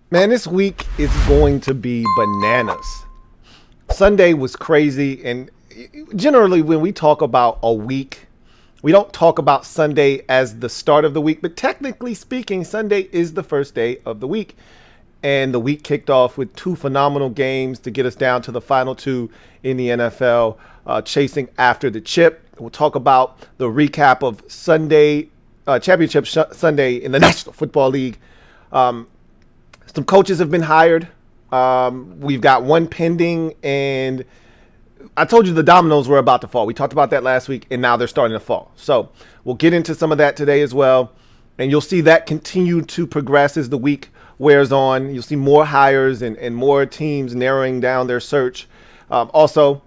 Man, this week is going to be bananas. Sunday was crazy, and generally when we talk about a week, we don't talk about Sunday as the start of the week, but technically speaking, Sunday is the first day of the week. And the week kicked off with two phenomenal games to get us down to the final two in the NFL, chasing after the chip. We'll talk about the recap of Sunday, Sunday in the National Football League. Some coaches have been hired. We've got one pending, and I told you the dominoes were about to fall. We talked about that last week, and now they're starting to fall. So we'll get into some of that today as well, and you'll see that continue to progress as the week wears on. You'll see more hires and more teams narrowing down their search. Also,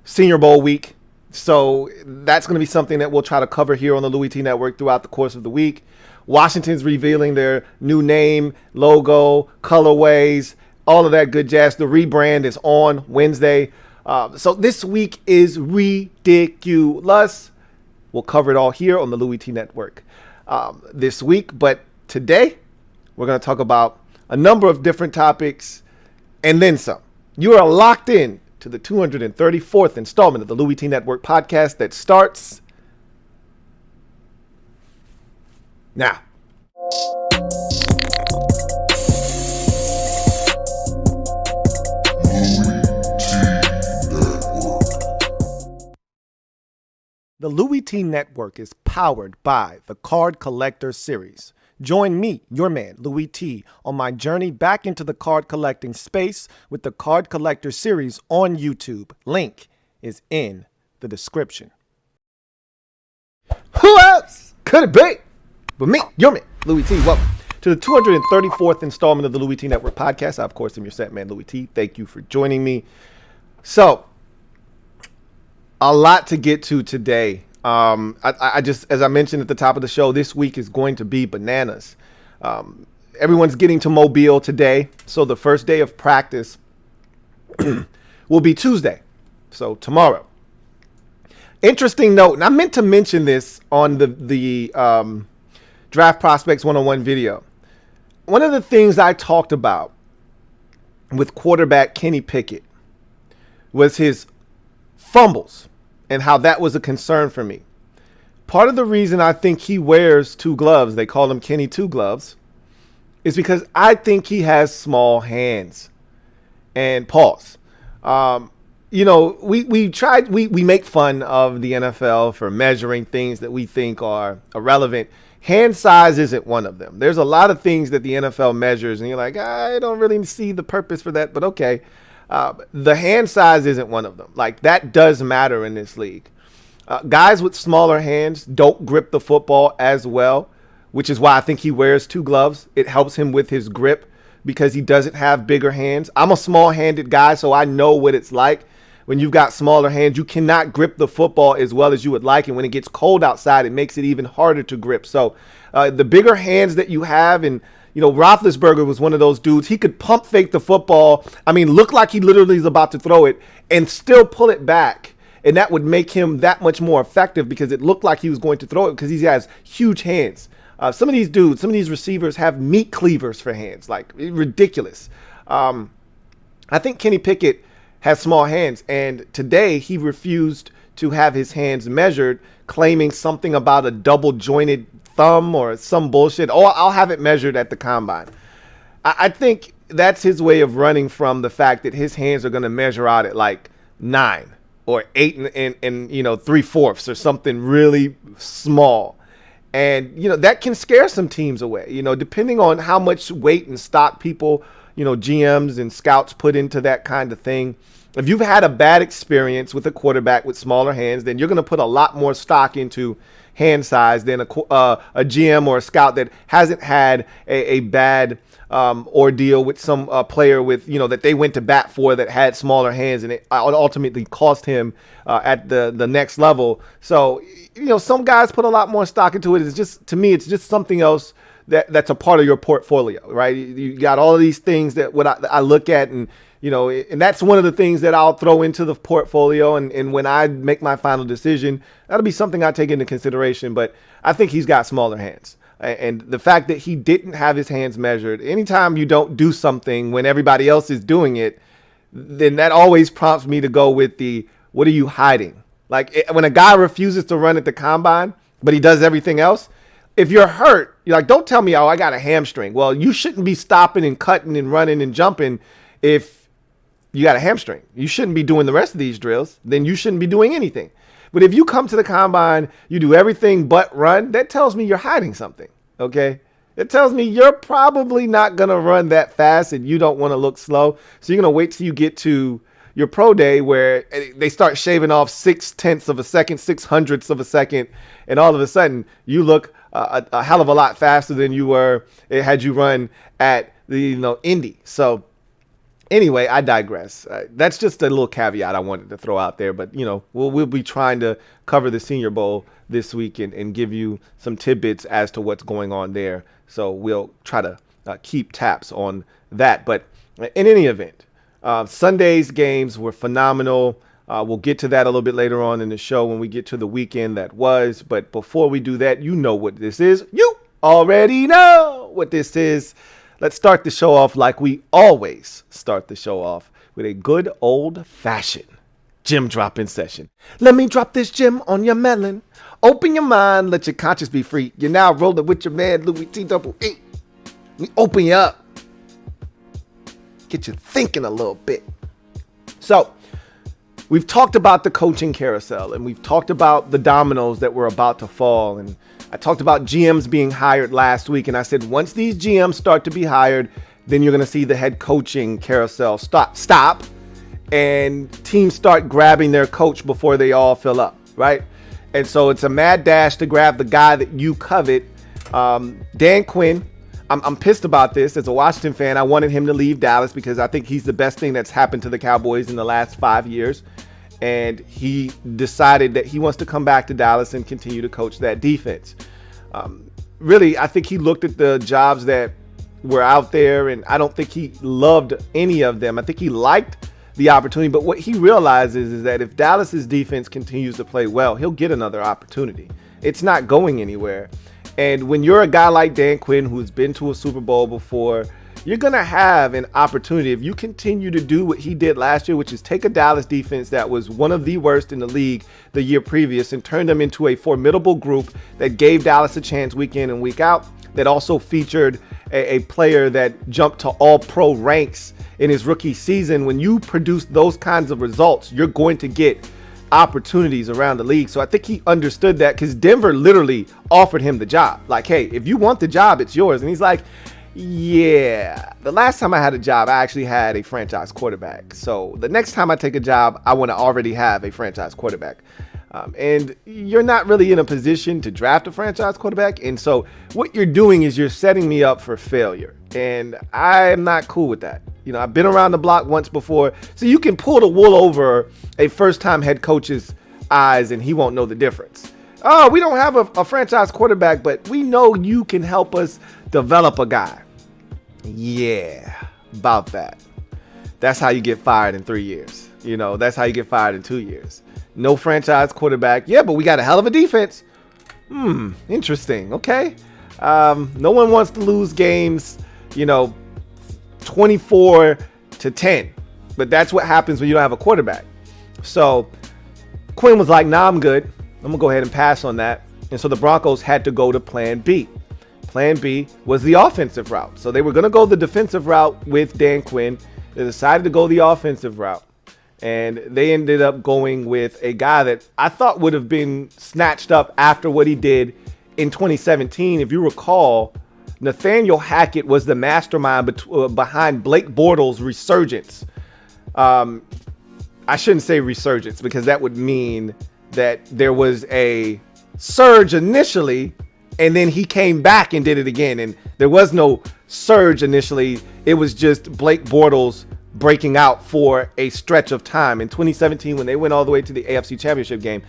Senior Bowl week. So that's going to be something that we'll try to cover here on the Louie T Network throughout the course of the week. Washington's revealing their new name, logo, colorways, all of that good jazz. The rebrand is on Wednesday. So this week is ridiculous. We'll cover it all here on the Louie T Network this week. But today, we're going to talk about a number of different topics and then some. You are locked in to the 234th installment of the Louie T Network podcast that starts now. The Louie T Network is powered by the Card Collector Series. Join me, your man, Louie T, on my journey back into the card collecting space with the Card Collector Series on YouTube. Link is in the description. Who else could it be but me, your man, Louie T? Welcome to the 234th installment of the Louie T Network podcast. I, of course, am your set man, Louie T. Thank you for joining me. So, a lot to get to today. I just, as I mentioned at the top of the show, this week is going to be bananas. Everyone's getting to Mobile today, so the first day of practice will be Tuesday, so tomorrow. Interesting note, and I meant to mention this on the Draft Prospects 101 video. One of the things I talked about with quarterback Kenny Pickett was his fumbles and how that was a concern for me. Part of the reason I think he wears two gloves, they call him Kenny Two Gloves, is because I think he has small hands. And pause. We make fun of the NFL for measuring things that we think are irrelevant. Hand size isn't one of them. There's a lot of things that the NFL measures, and you're like, I don't really see the purpose for that, but okay. The hand size isn't one of them. Like, that does matter in this league. Guys with smaller hands don't grip the football as well, which is why I think he wears two gloves. It helps him with his grip because he doesn't have bigger hands. I'm a small-handed guy, so I know what it's like. When you've got smaller hands, you cannot grip the football as well as you would like. And when it gets cold outside, it makes it even harder to grip. So the bigger hands that you have, and Roethlisberger was one of those dudes. He could pump fake the football. I mean, look like he literally is about to throw it and still pull it back. And that would make him that much more effective because it looked like he was going to throw it because he has huge hands. Some of these dudes, some of these receivers have meat cleavers for hands, like ridiculous. I think Kenny Pickett has small hands, and today he refused to have his hands measured, claiming something about a double jointed thumb or some bullshit. Oh, I'll have it measured at the combine. I think that's his way of running from the fact that his hands are going to measure out at like 9 or 8 and 3/4 or something really small. And, that can scare some teams away, depending on how much weight and stock people, GMs and scouts put into that kind of thing. If you've had a bad experience with a quarterback with smaller hands, then you're going to put a lot more stock into hand size than a GM or a scout that hasn't had a bad ordeal with some player with, that they went to bat for that had smaller hands, and it ultimately cost him at the next level. So, some guys put a lot more stock into it. It's just, to me, it's just something else that's a part of your portfolio, right? You got all of these things that I look at, and and that's one of the things that I'll throw into the portfolio. And when I make my final decision, that'll be something I take into consideration. But I think he's got smaller hands. And the fact that he didn't have his hands measured, anytime you don't do something when everybody else is doing it, then that always prompts me to go with what are you hiding? Like when a guy refuses to run at the combine, but he does everything else, if you're hurt, you're like, don't tell me, oh, I got a hamstring. Well, you shouldn't be stopping and cutting and running and jumping if you got a hamstring. You shouldn't be doing the rest of these drills. Then you shouldn't be doing anything. But if you come to the combine, you do everything but run, that tells me you're hiding something, okay? It tells me you're probably not going to run that fast and you don't want to look slow. So you're going to wait till you get to your pro day where they start shaving off 0.6 of a second, 0.06 of a second, and all of a sudden you look a hell of a lot faster than you were had you run at the Indy. So anyway, I digress. That's just a little caveat I wanted to throw out there. But, we'll be trying to cover the Senior Bowl this week and give you some tidbits as to what's going on there. So we'll try to keep tabs on that. But in any event, Sunday's games were phenomenal. We'll get to that a little bit later on in the show when we get to the weekend that was. But before we do that, you know what this is. You already know what this is. Let's start the show off like we always start the show off with a good old-fashioned gem dropping session. Let me drop this gem on your melon. Open your mind, let your conscience be free. You're now rolling with your man, Louie T. We open you up. Get you thinking a little bit. So, we've talked about the coaching carousel, and we've talked about the dominoes that were about to fall, and I talked about GMs being hired last week, and I said once these GMs start to be hired, then you're going to see the head coaching carousel stop, and teams start grabbing their coach before they all fill up, right? And so it's a mad dash to grab the guy that you covet. Dan Quinn, I'm pissed about this. As a Washington fan, I wanted him to leave Dallas because I think he's the best thing that's happened to the Cowboys in the last 5 years. And he decided that he wants to come back to Dallas and continue to coach that defense. Really, I think he looked at the jobs that were out there, and I don't think he loved any of them. I think he liked the opportunity, but what he realizes is that if Dallas's defense continues to play well, he'll get another opportunity. It's not going anywhere. And when you're a guy like Dan Quinn, who's been to a Super Bowl before, you're going to have an opportunity if you continue to do what he did last year, which is take a Dallas defense that was one of the worst in the league the year previous and turn them into a formidable group that gave Dallas a chance week in and week out, that also featured a player that jumped to all-pro ranks in his rookie season. When you produce those kinds of results, you're going to get opportunities around the league. So I think he understood that because Denver literally offered him the job. Like, hey, if you want the job, it's yours. And he's like, yeah, the last time I had a job, I actually had a franchise quarterback. So the next time I take a job, I want to already have a franchise quarterback. And you're not really in a position to draft a franchise quarterback. And so what you're doing is you're setting me up for failure. And I'm not cool with that. I've been around the block once before. So you can pull the wool over a first-time head coach's eyes and he won't know the difference. Oh, we don't have a franchise quarterback, but we know you can help us develop a guy. Yeah, about that. That's how you get fired in 3 years. That's how you get fired in 2 years. No franchise quarterback. Yeah, but we got a hell of a defense. Interesting. Okay. No one wants to lose games, 24-10. But that's what happens when you don't have a quarterback. So Quinn was like, nah, I'm good. I'm going to go ahead and pass on that. And so the Broncos had to go to plan B. Plan B was the offensive route. So they were going to go the defensive route with Dan Quinn. They decided to go the offensive route. And they ended up going with a guy that I thought would have been snatched up after what he did in 2017. If you recall, Nathaniel Hackett was the mastermind behind Blake Bortles' resurgence. I shouldn't say resurgence because that would mean that there was a surge initially and then he came back and did it again. And there was no surge initially. It was just Blake Bortles breaking out for a stretch of time. In 2017, when they went all the way to the AFC Championship game,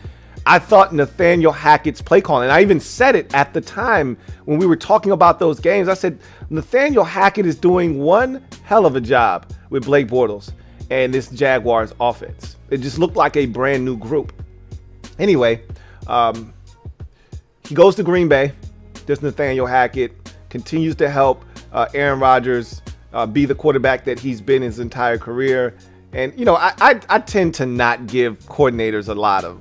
I thought Nathaniel Hackett's play calling, and I even said it at the time when we were talking about those games, I said, Nathaniel Hackett is doing one hell of a job with Blake Bortles and this Jaguars offense. It just looked like a brand new group. Anyway, he goes to Green Bay. Just Nathaniel Hackett continues to help Aaron Rodgers be the quarterback that he's been his entire career. And, I tend to not give coordinators a lot of,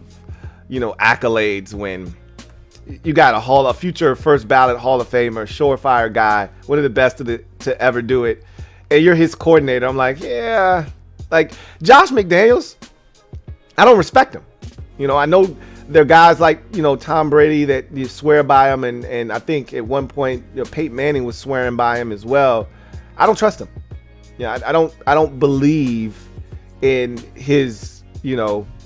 accolades when you got a future first ballot Hall of Famer, surefire guy, one of the best to ever do it. And you're his coordinator. I'm like, yeah, like Josh McDaniels, I don't respect him. I know there are guys like, Tom Brady that you swear by him. And I think at one point, Peyton Manning was swearing by him as well. I don't trust him. I don't believe in his,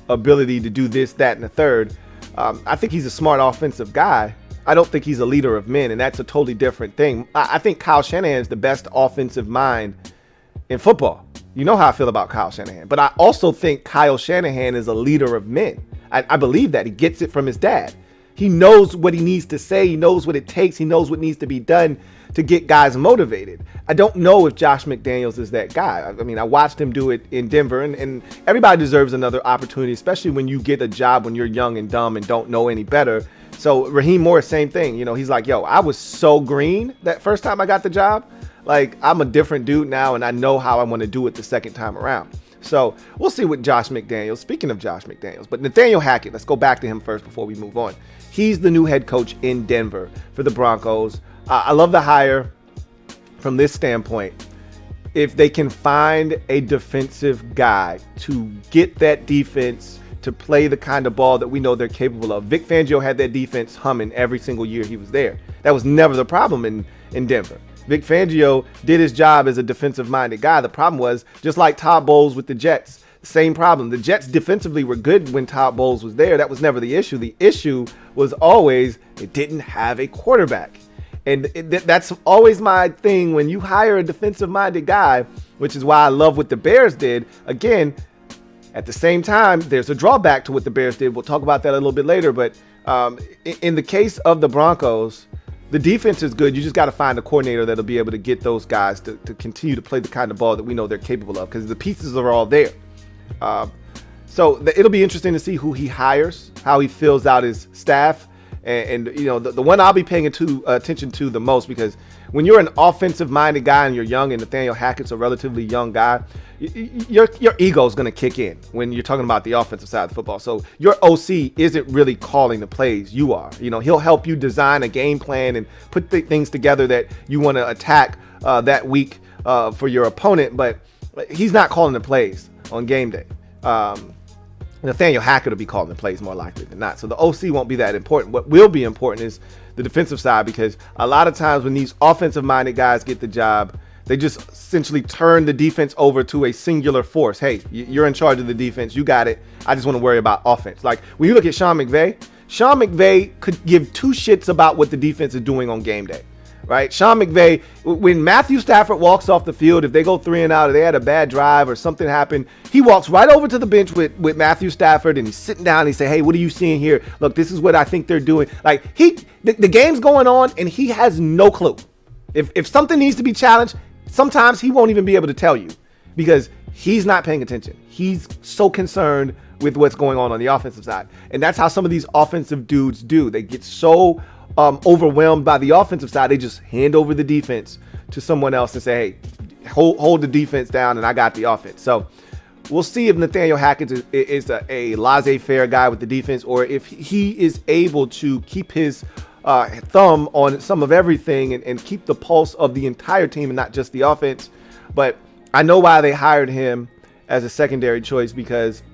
ability to do this, that, and the third. I think he's a smart offensive guy. I don't think he's a leader of men, and that's a totally different thing. I think Kyle Shanahan is the best offensive mind in football. You know how I feel about Kyle Shanahan. But I also think Kyle Shanahan is a leader of men. I believe that. He gets it from his dad. He knows what he needs to say. He knows what it takes. He knows what needs to be done to get guys motivated. I don't know if Josh McDaniels is that guy. I mean, I watched him do it in Denver, and everybody deserves another opportunity, especially when you get a job when you're young and dumb and don't know any better. So Raheem Morris, same thing. He's like, yo, I was so green that first time I got the job. Like, I'm a different dude now, and I know how I want to do it the second time around. So we'll see what Josh McDaniels, speaking of Josh McDaniels, but Nathaniel Hackett, let's go back to him first before we move on. He's the new head coach in Denver for the Broncos. I love the hire from this standpoint. If they can find a defensive guy to get that defense to play the kind of ball that we know they're capable of. Vic Fangio had that defense humming every single year he was there. That was never the problem in Denver. Vic Fangio did his job as a defensive-minded guy. The problem was, just like Todd Bowles with the Jets, same problem. The Jets defensively were good when Todd Bowles was there. That was never the issue. The issue was always it didn't have a quarterback. And that's always my thing when you hire a defensive-minded guy, which is why I love what the Bears did. Again, at the same time, there's a drawback to what the Bears did. We'll talk about that a little bit later. But in the case of the Broncos, the defense is good. You just got to find a coordinator that'll be able to get those guys to continue to play the kind of ball that we know they're capable of, because the pieces are all there. So it'll be interesting to see who he hires, how he fills out his staff. And the one I'll be paying attention to the most, because when you're an offensive-minded guy and you're young, and Nathaniel Hackett's a relatively young guy, your ego is going to kick in when you're talking about the offensive side of the football. So your OC isn't really calling the plays. You are. He'll help you design a game plan and put things together that you want to attack that week for your opponent, but he's not calling the plays on game day. Nathaniel Hackett will be calling the plays more likely than not. So the OC won't be that important. What will be important is the defensive side, because a lot of times when these offensive-minded guys get the job, they just essentially turn the defense over to a singular force. Hey, you're in charge of the defense. You got it. I just want to worry about offense. Like when you look at Sean McVay could give two shits about what the defense is doing on game day. Right? Sean McVay, when Matthew Stafford walks off the field, if they go 3 and out, or they had a bad drive or something happened, he walks right over to the bench with Matthew Stafford, and he's sitting down and he say, hey, what are you seeing here? Look, this is what I think they're doing. Like the game's going on and he has no clue. If something needs to be challenged, sometimes he won't even be able to tell you because he's not paying attention. He's so concerned with what's going on the offensive side. And that's how some of these offensive dudes do. They get so overwhelmed by the offensive side, they just hand over the defense to someone else and say, hey, hold the defense down and I got the offense. So we'll see if Nathaniel Hackett is a laissez-faire guy with the defense, or if he is able to keep his thumb on some of everything and keep the pulse of the entire team and not just the offense. But I know why they hired him as a secondary choice, because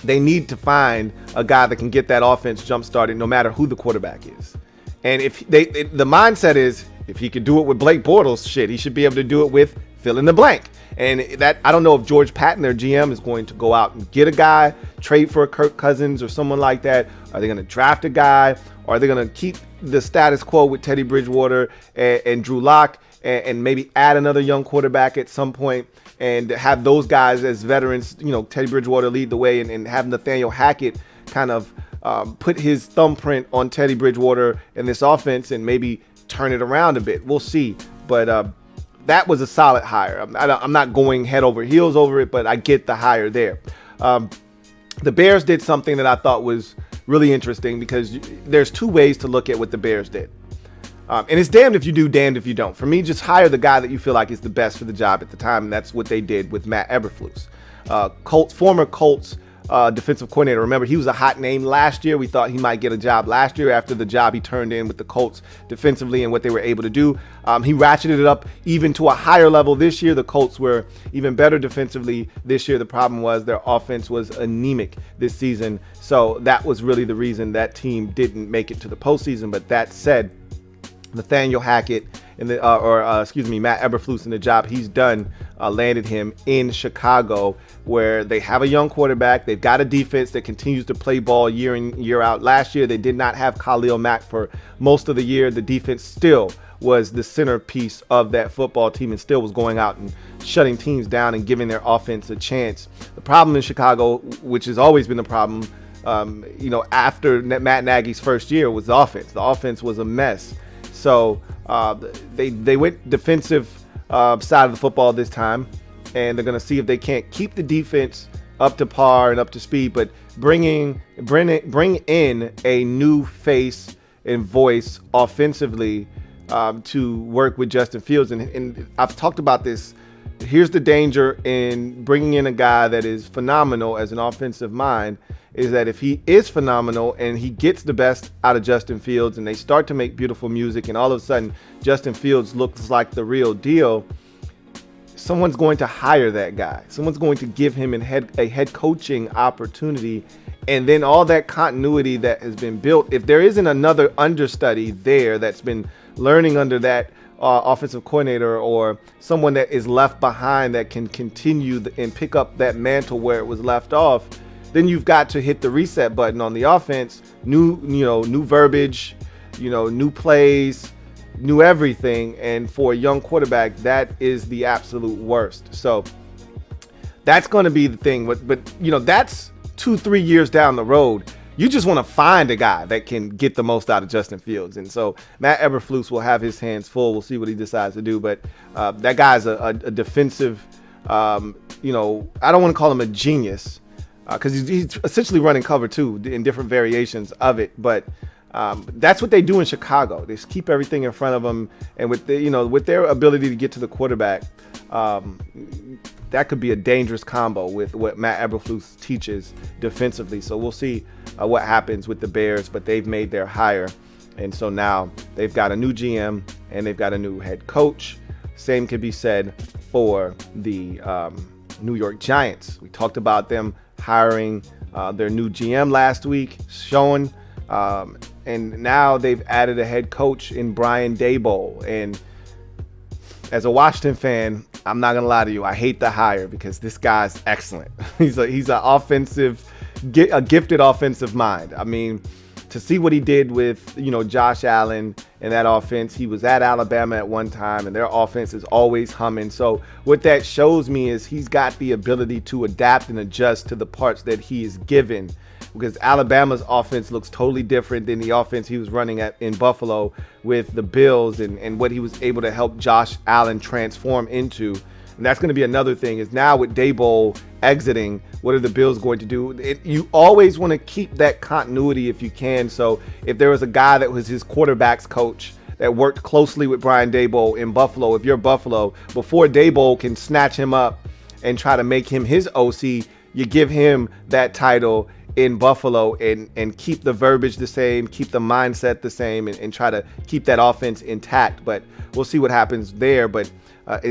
they need to find a guy that can get that offense jump started no matter who the quarterback is. And if the mindset is, if he could do it with Blake Bortles, shit, he should be able to do it with fill in the blank. And that, I don't know if George Patton, their GM, is going to go out and get a guy, trade for a Kirk Cousins or someone like that. Are they going to draft a guy? Or are they going to keep the status quo with Teddy Bridgewater and Drew Lock and maybe add another young quarterback at some point and have those guys as veterans, Teddy Bridgewater lead the way, and have Nathaniel Hackett kind of put his thumbprint on Teddy Bridgewater in this offense and maybe turn it around a bit. We'll see. But that was a solid hire. I'm not going head over heels over it, but I get the hire there. The Bears did something that I thought was really interesting, because there's two ways to look at what the Bears did. And it's damned if you do, damned if you don't. For me, just hire the guy that you feel like is the best for the job at the time, and that's what they did with Matt Eberflus. Former Colts defensive coordinator. Remember, he was a hot name last year. We thought he might get a job last year after the job he turned in with the Colts defensively and what they were able to do. He ratcheted it up even to a higher level this year. The Colts were even better defensively this year. The problem was their offense was anemic this season. So that was really the reason that team didn't make it to the postseason. But that said, Nathaniel Hackett and Matt Eberflus and the job he's done landed him in Chicago, where they have a young quarterback. They've got a defense that continues to play ball year in, year out. Last year, they did not have Khalil Mack for most of the year. The defense still was the centerpiece of that football team and still was going out and shutting teams down and giving their offense a chance. The problem in Chicago, which has always been the problem, after Matt Nagy's first year, was the offense. The offense was a mess. So they went defensive side of the football this time, and they're going to see if they can't keep the defense up to par and up to speed, but bring in a new face and voice offensively to work with Justin Fields. And I've talked about this. Here's the danger in bringing in a guy that is phenomenal as an offensive mind, is that if he is phenomenal and he gets the best out of Justin Fields and they start to make beautiful music and all of a sudden Justin Fields looks like the real deal, someone's going to hire that guy. Someone's going to give him a head coaching opportunity. And then all that continuity that has been built, if there isn't another understudy there that's been learning under that offensive coordinator, or someone that is left behind that can continue and pick up that mantle where it was left off, then you've got to hit the reset button on the offense. New verbiage, new plays, new everything. And for a young quarterback, that is the absolute worst. So that's going to be the thing. But that's 2-3 years down the road. You just want to find a guy that can get the most out of Justin Fields. And so Matt Eberflus will have his hands full. We'll see what he decides to do. But that guy's a defensive, I don't want to call him a genius, because he's essentially running cover two in different variations of it. But that's what they do in Chicago. They just keep everything in front of them. And with with their ability to get to the quarterback, that could be a dangerous combo with what Matt Eberflus teaches defensively. So we'll see what happens with the Bears, but they've made their hire. And so now they've got a new GM and they've got a new head coach. Same can be said for the New York Giants. We talked about them hiring their new GM last week, Sean, and now they've added a head coach in Brian Daboll. And as a Washington fan, I'm not gonna lie to you, I hate the hire because this guy's excellent. He's a gifted offensive mind. I mean, to see what he did with Josh Allen and that offense. He was at Alabama at one time, and their offense is always humming. So what that shows me is he's got the ability to adapt and adjust to the parts that he is given, because Alabama's offense looks totally different than the offense he was running in Buffalo with the Bills, and what he was able to help Josh Allen transform into. And that's going to be another thing, is now with Daboll exiting, what are the Bills going to do? You always want to keep that continuity if you can. So if there was a guy that was his quarterback's coach that worked closely with Brian Daboll in Buffalo, if you're Buffalo, before Daboll can snatch him up and try to make him his OC, you give him that title in Buffalo and keep the verbiage the same, keep the mindset the same, and try to keep that offense intact. But we'll see what happens there. But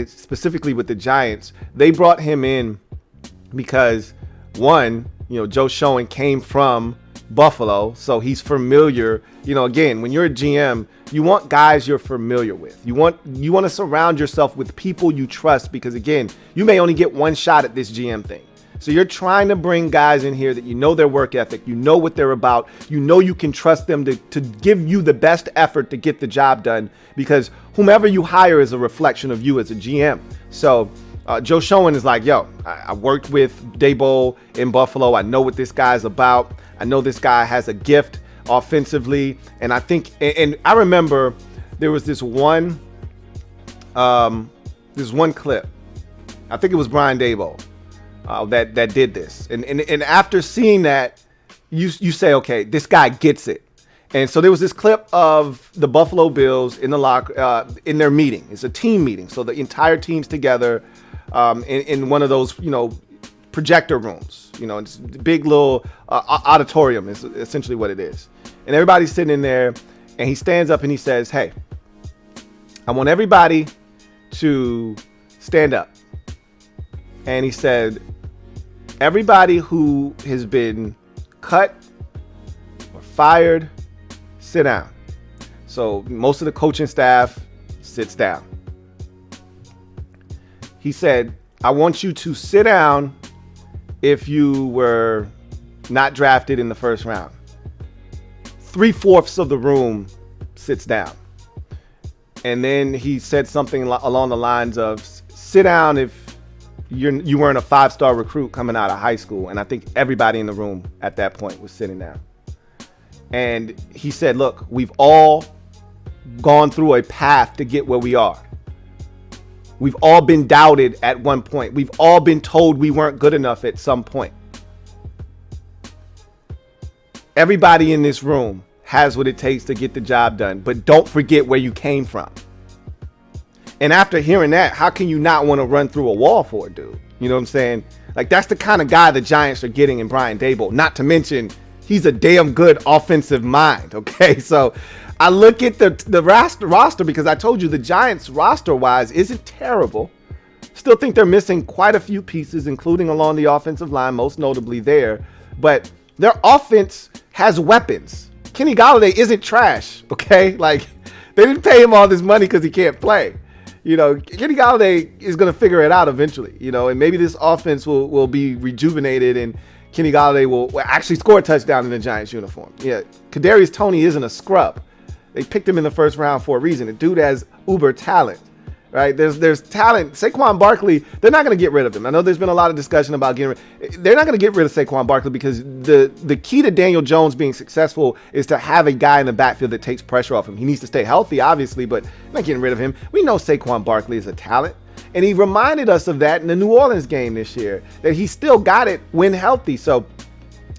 specifically with the Giants, they brought him in because, one, Joe Schoen came from Buffalo, so he's familiar. Again, when you're a GM, you want guys you're familiar with. You want to surround yourself with people you trust, because, again, you may only get one shot at this GM thing. So you're trying to bring guys in here that their work ethic, what they're about, you can trust them to give you the best effort to get the job done, because whomever you hire is a reflection of you as a GM. So Joe Schoen is like, I worked with Daboll in Buffalo. I know what this guy's about. I know this guy has a gift offensively. And I think, and I remember there was this one clip. I think it was Brian Daboll. That did this, and after seeing that, you say, okay, this guy gets it, And so there was this clip of the Buffalo Bills in the in their meeting. It's a team meeting. So the entire team's together in one of those, projector rooms. It's a big little auditorium is essentially what it is. And everybody's sitting in there, and he stands up and he says, "Hey, I want everybody to stand up." And he said, "Everybody who has been cut or fired, sit down." So most of the coaching staff sits down. He said, "I want you to sit down if you were not drafted in the first round." 3/4 of the room sits down. And then he said something along the lines of, "Sit down if you weren't a 5-star recruit coming out of high school." And I think everybody in the room at that point was sitting down. And he said, "Look, we've all gone through a path to get where we are. We've all been doubted at one point. We've all been told we weren't good enough at some point. Everybody in this room has what it takes to get the job done, but don't forget where you came from." And after hearing that, how can you not want to run through a wall for it, dude? You know what I'm saying? Like, that's the kind of guy the Giants are getting in Brian Daboll. Not to mention, he's a damn good offensive mind, okay? So I look at the roster because I told you the Giants roster-wise isn't terrible. Still think they're missing quite a few pieces, including along the offensive line, most notably there. But their offense has weapons. Kenny Golladay isn't trash, okay? Like, they didn't pay him all this money because he can't play. Kenny Golladay is going to figure it out eventually, and maybe this offense will be rejuvenated and Kenny Golladay will actually score a touchdown in the Giants uniform. Yeah, Kadarius Toney isn't a scrub. They picked him in the first round for a reason. The dude has uber talent, right? There's talent. Saquon Barkley, they're not going to get rid of him. I know there's been a lot of discussion about getting rid. They're not going to get rid of Saquon Barkley because the key to Daniel Jones being successful is to have a guy in the backfield that takes pressure off him. He needs to stay healthy, obviously, but not getting rid of him. We know Saquon Barkley is a talent. And he reminded us of that in the New Orleans game this year, that he still got it when healthy. So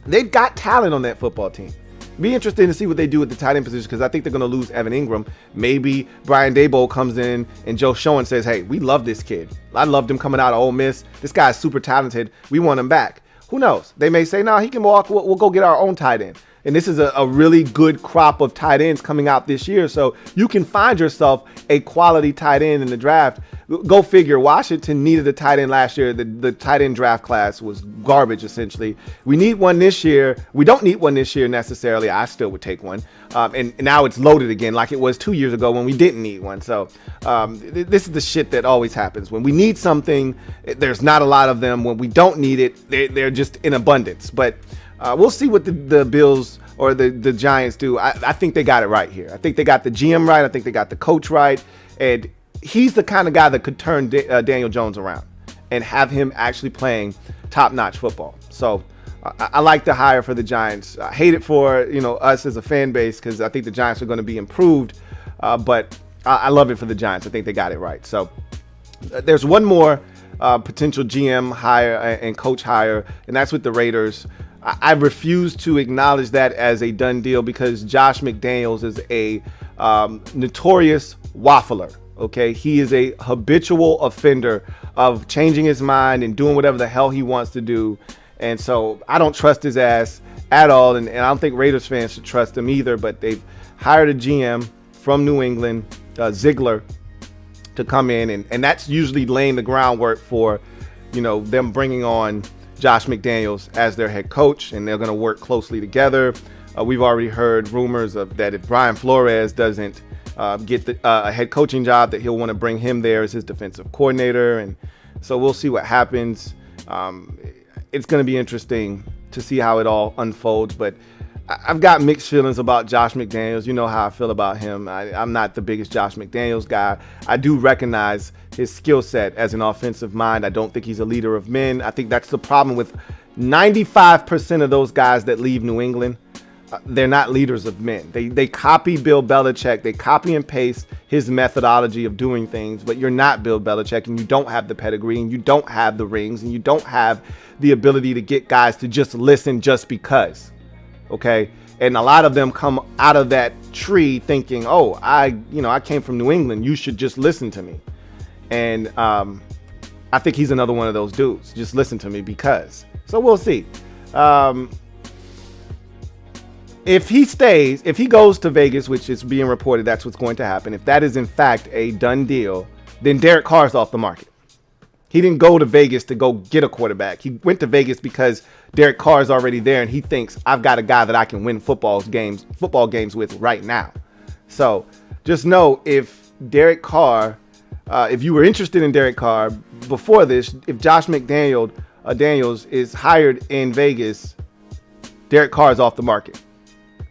they've got talent on that football team. Be interesting to see what they do at the tight end position because I think they're going to lose Evan Ingram. Maybe Brian Daboll comes in and Joe Schoen says, "Hey, we love this kid. I loved him coming out of Ole Miss. This guy's super talented. We want him back." Who knows? They may say, "No, he can walk. We'll go get our own tight end." And this is a really good crop of tight ends coming out this year. So you can find yourself a quality tight end in the draft. Go figure. Washington needed a tight end last year. The tight end draft class was garbage, essentially. We need one this year. We don't need one this year necessarily. I still would take one. And now it's loaded again like it was 2 years ago when we didn't need one. So this is the shit that always happens. When we need something, there's not a lot of them. When we don't need it, they're just in abundance. But we'll see what the Bills or the Giants do. I think they got it right here. I think they got the GM right. I think they got the coach right. And he's the kind of guy that could turn Daniel Jones around and have him actually playing top-notch football. So I like the hire for the Giants. I hate it for us as a fan base because I think the Giants are going to be improved. But I love it for the Giants. I think they got it right. So there's one more potential GM hire and coach hire, and that's with the Raiders. I refuse to acknowledge that as a done deal because Josh McDaniels is a notorious waffler. Okay, he is a habitual offender of changing his mind and doing whatever the hell he wants to do. And so I don't trust his ass at all. And I don't think Raiders fans should trust him either. But they've hired a GM from New England, Ziegler, to come in. And that's usually laying the groundwork for, them bringing on Josh McDaniels as their head coach. And they're going to work closely together. We've already heard rumors of that if Brian Flores doesn't get a head coaching job, that he'll want to bring him there as his defensive coordinator. And so we'll see what happens. It's going to be interesting to see how it all unfolds. But I've got mixed feelings about Josh McDaniels. You know how I feel about him. I'm not the biggest Josh McDaniels guy. I do recognize his skill set as an offensive mind. I don't think he's a leader of men. I think that's the problem with 95% of those guys that leave New England. They're not leaders of men. They copy Bill Belichick. They copy and paste his methodology of doing things, but you're not Bill Belichick, and you don't have the pedigree, and you don't have the rings, and you don't have the ability to get guys to just listen just because. Okay? And a lot of them come out of that tree thinking, oh, I came from New England. You should just listen to me. And I think he's another one of those dudes. Just listen to me because. So we'll see. If he goes to Vegas, which is being reported, that's what's going to happen. If that is in fact a done deal, then Derek Carr's off the market. He didn't go to Vegas to go get a quarterback. He went to Vegas because Derek Carr is already there, and he thinks I've got a guy that I can win football games with right now. So just know if Derek Carr, if you were interested in Derek Carr before this, if Josh Daniels is hired in Vegas, Derek Carr is off the market.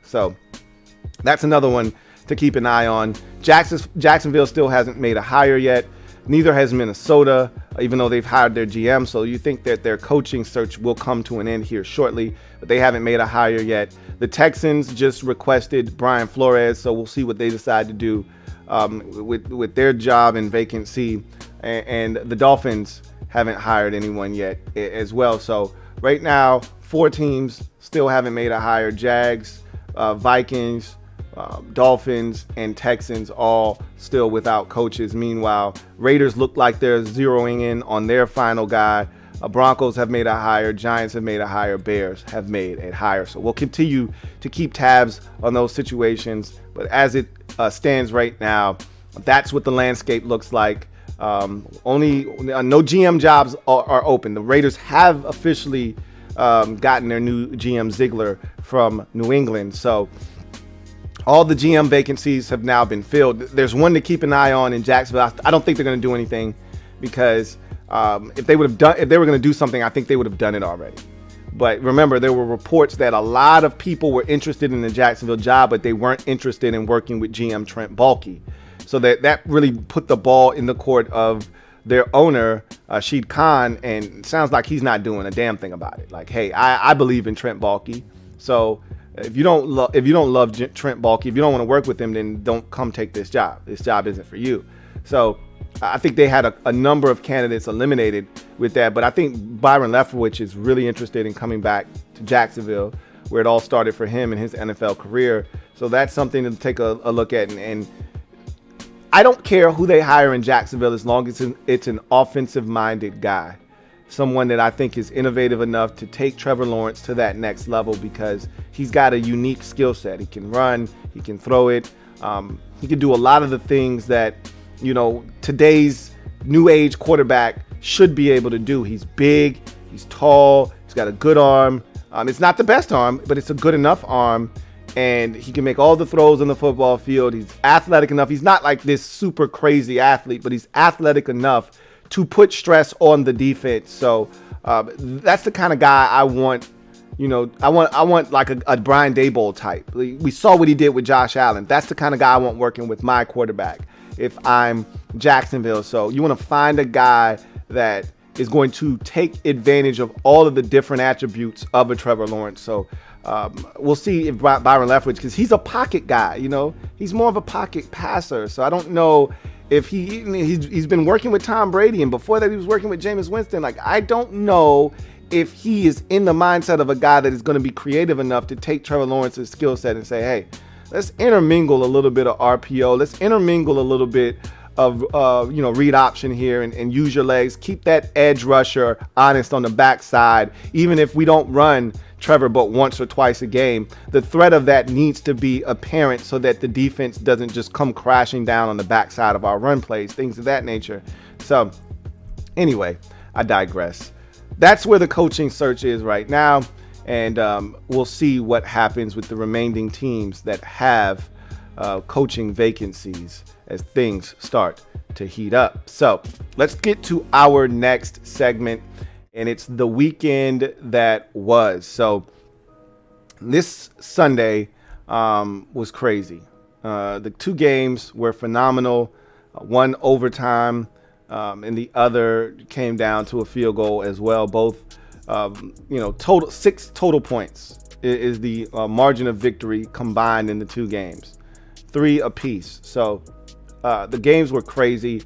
So that's another one to keep an eye on. Jacksonville still hasn't made a hire yet. Neither has Minnesota, even though they've hired their GM. So you think that their coaching search will come to an end here shortly, but they haven't made a hire yet. The Texans just requested Brian Flores, so we'll see what they decide to do with their job and vacancy. And the Dolphins haven't hired anyone yet as well. So right now, 4 teams still haven't made a hire. Jags, Vikings, Dolphins, and Texans all still without coaches. Meanwhile, Raiders look like they're zeroing in on their final guy. Broncos have made a hire. Giants have made a hire. Bears have made a hire. So we'll continue to keep tabs on those situations. But as it stands right now, that's what the landscape looks like. No GM jobs are open. The Raiders have officially gotten their new GM Ziegler from New England. So all the GM vacancies have now been filled. There's one to keep an eye on in Jacksonville. I don't think they're going to do anything because if they were going to do something, I think they would have done it already. But remember, there were reports that a lot of people were interested in the Jacksonville job, but they weren't interested in working with GM Trent Baalke. So that really put the ball in the court of their owner, Sheed Khan, and it sounds like he's not doing a damn thing about it. Like, hey, I believe in Trent Baalke. So if you don't love Trent Baalke, if you don't want to work with him, then don't come take this job. This job isn't for you. So I think they had a number of candidates eliminated with that. But I think Byron Leftwich is really interested in coming back to Jacksonville, where it all started for him in his NFL career. So that's something to take a look at. And I don't care who they hire in Jacksonville as long as it's an offensive-minded guy. Someone that I think is innovative enough to take Trevor Lawrence to that next level because he's got a unique skill set. He can run, he can throw it. He can do a lot of the things that, today's new age quarterback should be able to do. He's big, he's tall, he's got a good arm. It's not the best arm, but it's a good enough arm. And he can make all the throws on the football field. He's athletic enough. He's not like this super crazy athlete, but he's athletic enough to put stress on the defense. So that's the kind of guy I want. I want like a Brian Daboll type. We saw what he did with Josh Allen. That's the kind of guy I want working with my quarterback if I'm Jacksonville. So you want to find a guy that is going to take advantage of all of the different attributes of a Trevor Lawrence. So we'll see if Byron Leftwich, because he's a pocket guy, he's more of a pocket passer. So I don't know if he's been working with Tom Brady, and before that he was working with Jameis Winston. Like, I don't know if he is in the mindset of a guy that is going to be creative enough to take Trevor Lawrence's skill set and say, hey, let's intermingle a little bit of RPO. Let's intermingle a little bit of read option here and use your legs. Keep that edge rusher honest on the backside. Even if we don't run Trevor but once or twice a game, the threat of that needs to be apparent so that the defense doesn't just come crashing down on the backside of our run plays, things of that nature. So anyway, I digress. That's where the coaching search is right now, and we'll see what happens with the remaining teams that have coaching vacancies as things start to heat up. So let's get to our next segment, and it's the weekend that was. So this Sunday was crazy. The 2 games were phenomenal. One overtime, and the other came down to a field goal as well. Both, total 6 total points is the margin of victory combined in the 2 games, 3 apiece. So the games were crazy.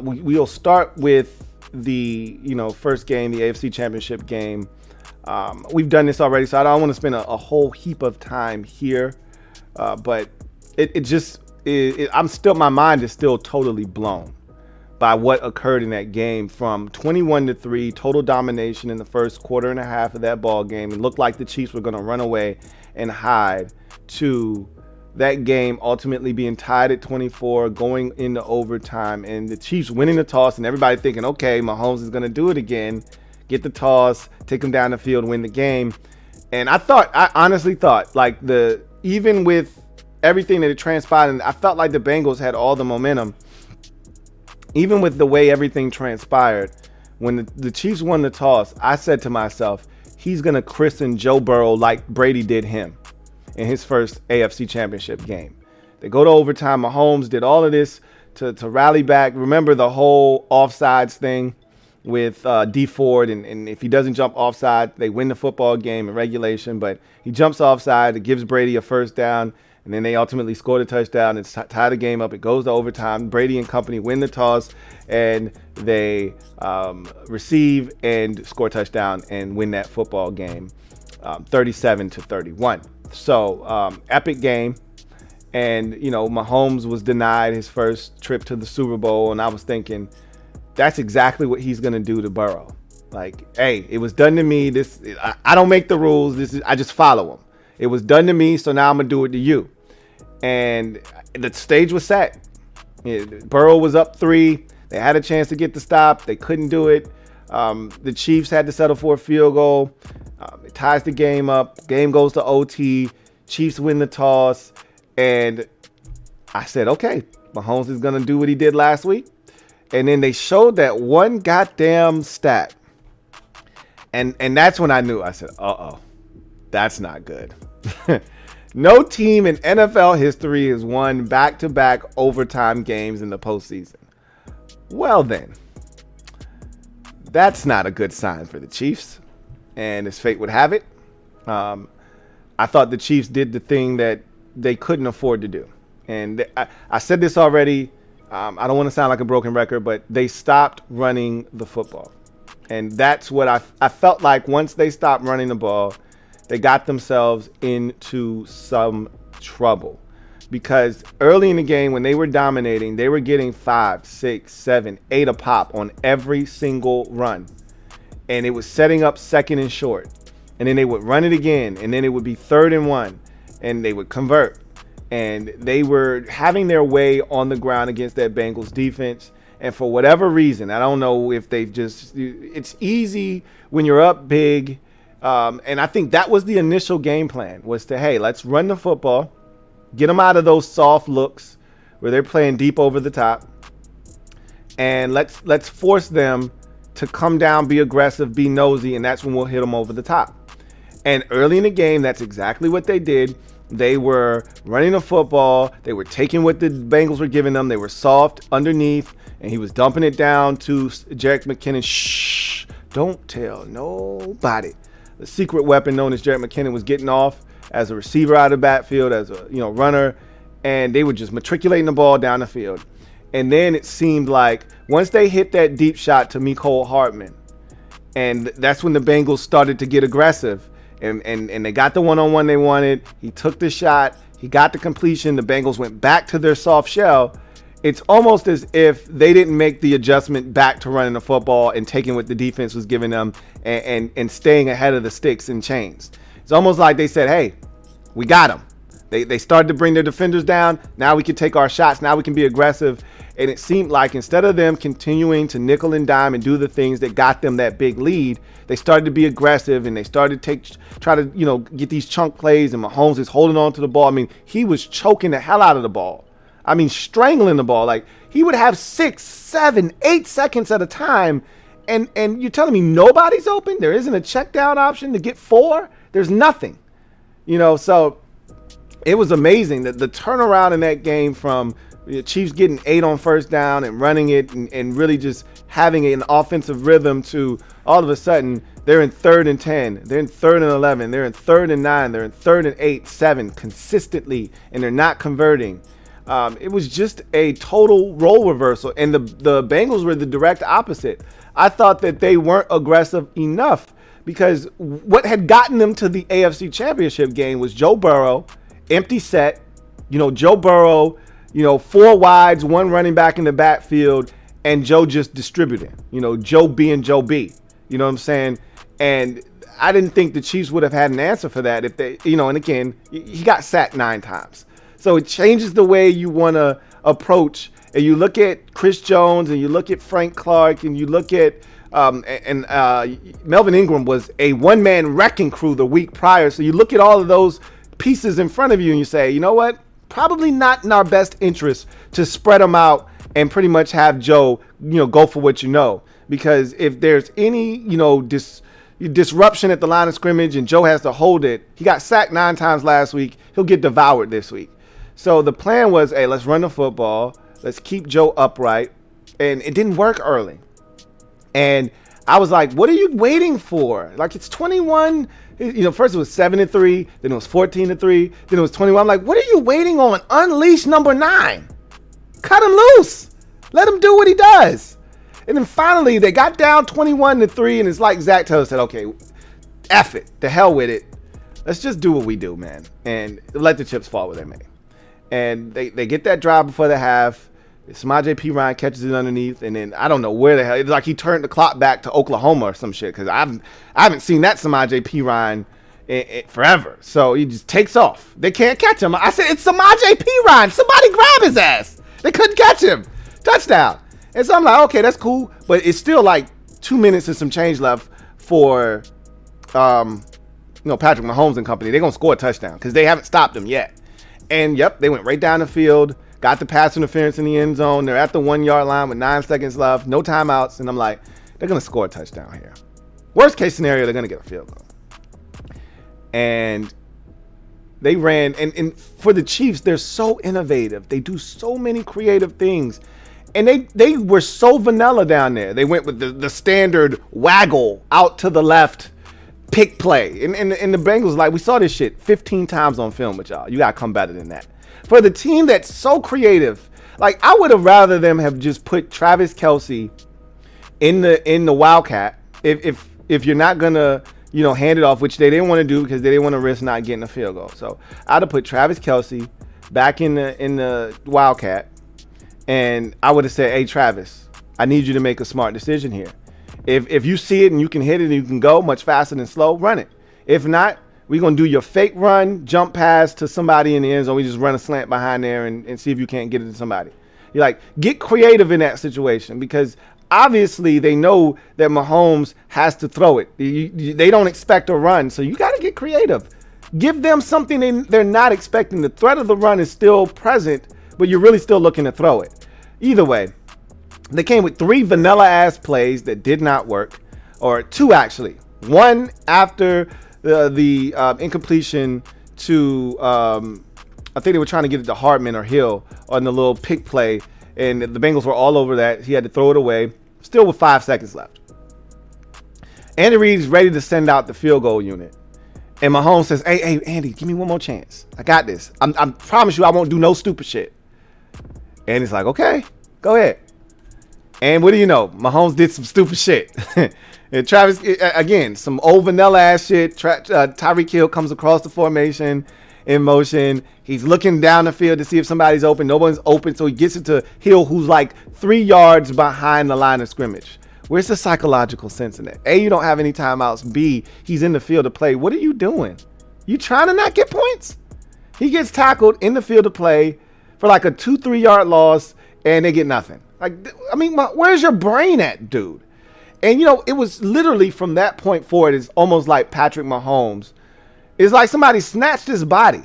We'll start with the first game, the AFC Championship game. We've done this already, so I don't want to spend a whole heap of time here. But my mind is still totally blown by what occurred in that game, from 21-3 total domination in the first quarter and a half of that ball game. It looked like the Chiefs were going to run away and hide, to that game ultimately being tied at 24, going into overtime, and the Chiefs winning the toss, and everybody thinking, okay, Mahomes is going to do it again, get the toss, take him down the field, win the game. And I honestly thought, like, even with everything that had transpired, and I felt like the Bengals had all the momentum, even with the way everything transpired, when the Chiefs won the toss, I said to myself, he's going to christen Joe Burrow like Brady did him in his first AFC Championship game. They go to overtime. Mahomes did all of this to rally back. Remember the whole offsides thing with D Ford, and if he doesn't jump offside, they win the football game in regulation, but he jumps offside. It gives Brady a first down, and then they ultimately score the touchdown and tie the game up. It goes to overtime. Brady and company win the toss, and they receive and score a touchdown and win that football game 37-31. So epic game. And, Mahomes was denied his first trip to the Super Bowl, and I was thinking, that's exactly what he's going to do to Burrow. Like, hey, it was done to me. I don't make the rules. I just follow them. It was done to me, so now I'm going to do it to you. And the stage was set. Burrow was up 3. They had a chance to get the stop. They couldn't do it. The Chiefs had to settle for a field goal. It ties the game up. Game goes to OT. Chiefs win the toss. And I said, okay, Mahomes is going to do what he did last week. And then they showed that one goddamn stat. And that's when I knew. I said, uh-oh, that's not good. No team in NFL history has won back-to-back overtime games in the postseason. Well then, that's not a good sign for the Chiefs. And as fate would have it, I thought the Chiefs did the thing that they couldn't afford to do. And I said this already. I don't want to sound like a broken record, but they stopped running the football. And that's what I felt like. Once they stopped running the ball, they got themselves into some trouble. Because early in the game, when they were dominating, they were getting 5, 6, 7, 8 a pop on every single run. And it was setting up second and short. And then they would run it again. And then it would be 3rd and 1. And they would convert. And they were having their way on the ground against that Bengals defense. And for whatever reason, I don't know if they've it's easy when you're up big. And I think that was the initial game plan, was to, hey, let's run the football, get them out of those soft looks where they're playing deep over the top. And let's force them to come down, be aggressive, be nosy, and that's when we'll hit them over the top. And early in the game, that's exactly what they did. They were running the football. They were taking what the Bengals were giving them. They were soft underneath, and he was dumping it down to Jerick McKinnon. Shh, don't tell nobody. The secret weapon known as Jerick McKinnon was getting off as a receiver out of the backfield, as a runner, and they were just matriculating the ball down the field. And then it seemed like once they hit that deep shot to Mecole Hardman, and that's when the Bengals started to get aggressive. And they got the one-on-one they wanted. He took the shot. He got the completion. The Bengals went back to their soft shell. It's almost as if they didn't make the adjustment back to running the football and taking what the defense was giving them and staying ahead of the sticks and chains. It's almost like they said, hey, we got them. They started to bring their defenders down. Now we can take our shots. Now we can be aggressive. And it seemed like instead of them continuing to nickel and dime and do the things that got them that big lead, they started to be aggressive and they started to try to get these chunk plays. And Mahomes is holding on to the ball. I mean, he was choking the hell out of the ball. I mean, strangling the ball. Like, he would have 6, 7, 8 seconds at a time. And you're telling me nobody's open? There isn't a check down option to get 4? There's nothing. So it was amazing that the turnaround in that game from the Chiefs getting 8 on first down and running it and really just having an offensive rhythm to all of a sudden they're in 3rd and 10, they're in 3rd and 11, they're in 3rd and 9, they're in 3rd and 8, 7 consistently, and they're not converting. It was just a total role reversal, and the Bengals were the direct opposite. I thought that they weren't aggressive enough because what had gotten them to the AFC Championship game was Joe Burrow, empty set, Joe Burrow, 4 wides, 1 running back in the backfield, and Joe just distributing, Joe being Joe B. You know what I'm saying? And I didn't think the Chiefs would have had an answer for that if they, and again, he got sacked 9 times. So it changes the way you want to approach. And you look at Chris Jones and you look at Frank Clark and you look at Melvin Ingram was a one-man wrecking crew the week prior. So you look at all of those pieces in front of you and you say, you know what? Probably not in our best interest to spread them out and pretty much have Joe, go for what you know. Because if there's any, disruption at the line of scrimmage and Joe has to hold it, he got sacked 9 times last week. He'll get devoured this week. So the plan was, hey, let's run the football. Let's keep Joe upright. And it didn't work early. And I was like, what are you waiting for? Like, it's 21. First it was 7-3. Then it was 14-3. Then it was 21. I'm like, what are you waiting on? Unleash number 9. Cut him loose. Let him do what he does. And then finally, they got down 21-3. And it's like Zach Taylor said, okay, F it. The hell with it. Let's just do what we do, man. And let the chips fall where they may. And they get that drive before the half. Samaje Perine catches it underneath, and then I don't know where the hell. It's like he turned the clock back to Oklahoma or some shit, because I haven't seen that Samaje Perine in forever. So he just takes off. They can't catch him. I said, it's Samaje Perine. Somebody grab his ass. They couldn't catch him. Touchdown. And so I'm like, okay, that's cool. But it's still like 2 minutes and some change left for Patrick Mahomes and company. They're going to score a touchdown because they haven't stopped him yet. And, yep, they went right down the field, got the pass interference in the end zone. They're at the 1-yard line with 9 seconds left, no timeouts. And I'm like, they're going to score a touchdown here. Worst case scenario, they're going to get a field goal. And they ran. And for the Chiefs, they're so innovative. They do so many creative things. And they were so vanilla down there. They went with the standard waggle out to the left pick play. And the Bengals, like, we saw this shit 15 times on film with y'all. You got to come better than that. For the team that's so creative, like, I would have rather them have just put Travis Kelce in the Wildcat if you're not going to, hand it off, which they didn't want to do because they didn't want to risk not getting a field goal. So I'd have put Travis Kelce back in the Wildcat, and I would have said, hey, Travis, I need you to make a smart decision here. If you see it and you can hit it and you can go much faster than slow, run it. If not, we're going to do your fake run, jump pass to somebody in the end zone. We just run a slant behind there and see if you can't get it to somebody. You're like, get creative in that situation, because obviously they know that Mahomes has to throw it. They don't expect a run, so you got to get creative. Give them something they're not expecting. The threat of the run is still present, but you're really still looking to throw it. Either way, they came with 3 vanilla-ass plays that did not work, or 2 actually. One after the incompletion to, I think they were trying to get it to Hartman or Hill on the little pick play, and the Bengals were all over that. He had to throw it away, still with 5 seconds left. Andy Reid's ready to send out the field goal unit. And Mahomes says, hey, Andy, give me one more chance. I got this. I promise you I won't do no stupid shit. And he's like, okay, go ahead. And what do you know? Mahomes did some stupid shit. And Travis, again, some old vanilla ass shit. Tyreek Hill comes across the formation in motion. He's looking down the field to see if somebody's open. Nobody's open, so he gets it to Hill, who's like 3 yards behind the line of scrimmage. Where's the psychological sense in that? A, you don't have any timeouts. B, he's in the field to play. What are you doing? You trying to not get points? He gets tackled in the field to play for like a 2-3 yard loss, and they get nothing. Like, I mean, where's your brain at, dude? And, it was literally from that point forward, it's almost like Patrick Mahomes. It's like somebody snatched his body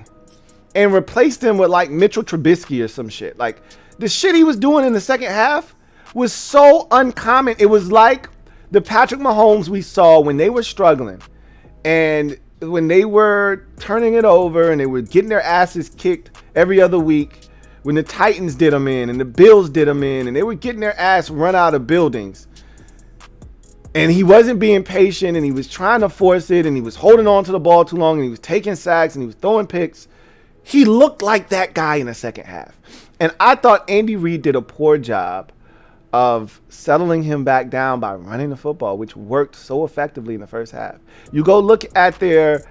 and replaced him with like Mitchell Trubisky or some shit. Like, the shit he was doing in the second half was so uncommon. It was like the Patrick Mahomes we saw when they were struggling and when they were turning it over and they were getting their asses kicked every other week, when the Titans did them in and the Bills did them in and they were getting their ass run out of buildings. And he wasn't being patient and he was trying to force it and he was holding on to the ball too long and he was taking sacks and he was throwing picks. He looked like that guy in the second half. And I thought Andy Reid did a poor job of settling him back down by running the football, which worked so effectively in the first half. You go look at their,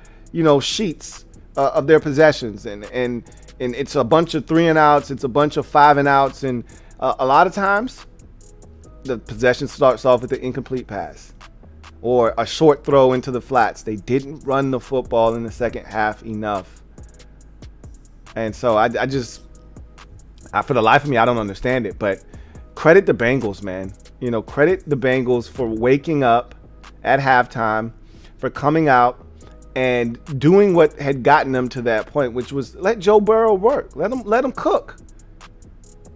sheets of their possessions, and it's a bunch of 3 and outs, it's a bunch of 5 and outs, and a lot of times the possession starts off with an incomplete pass or a short throw into the flats. They didn't run the football in the second half enough. And so I for the life of me, I don't understand it. But credit the Bengals, man. Credit the Bengals for waking up at halftime, for coming out and doing what had gotten them to that point, which was let Joe Burrow work. Let him cook.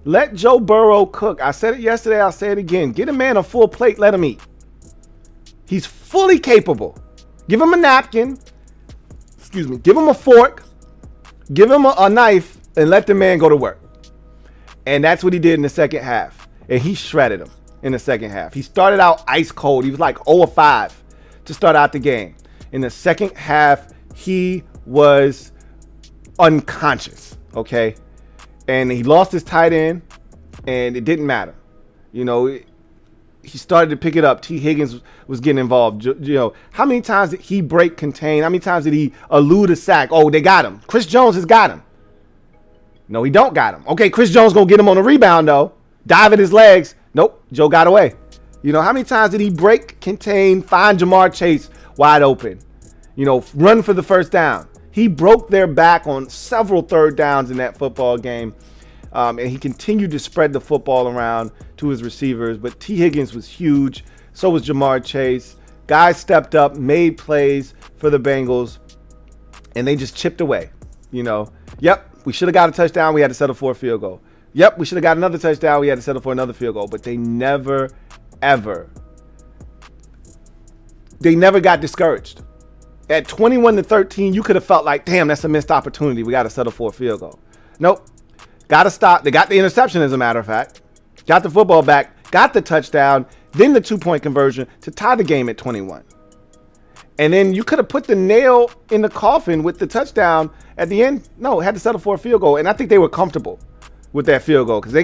Let Joe Burrow cook. I said it yesterday. I'll say it again. Get a man a full plate. Let him eat. He's fully capable. Give him a napkin. Give him a fork. Give him a knife and let the man go to work. And that's what he did in the second half. And he shredded him in the second half. He started out ice cold. He was like 0-5 to start out the game. In the second half, he was unconscious, okay? And he lost his tight end, and it didn't matter. He started to pick it up. T. Higgins was getting involved. How many times did he break contain? How many times did he elude a sack? Oh, they got him. Chris Jones has got him. No, he don't got him. Okay, Chris Jones going to get him on a rebound, though. Dive at his legs. Nope, Joe got away. How many times did he break, contain, find Jamar Chase wide open? Run for the first down. He broke their back on several third downs in that football game. And he continued to spread the football around to his receivers. But T. Higgins was huge. So was Jamar Chase. Guys stepped up, made plays for the Bengals, and they just chipped away. Yep, we should have got a touchdown. We had to settle for a field goal. Yep, we should have got another touchdown. We had to settle for another field goal. But they never got discouraged. At 21-13, you could have felt like, damn, that's a missed opportunity. We got to settle for a field goal. Nope. Got to stop. They got the interception, as a matter of fact. Got the football back. Got the touchdown. Then the 2-point conversion to tie the game at 21. And then you could have put the nail in the coffin with the touchdown at the end. No, had to settle for a field goal. And I think they were comfortable with that field goal because they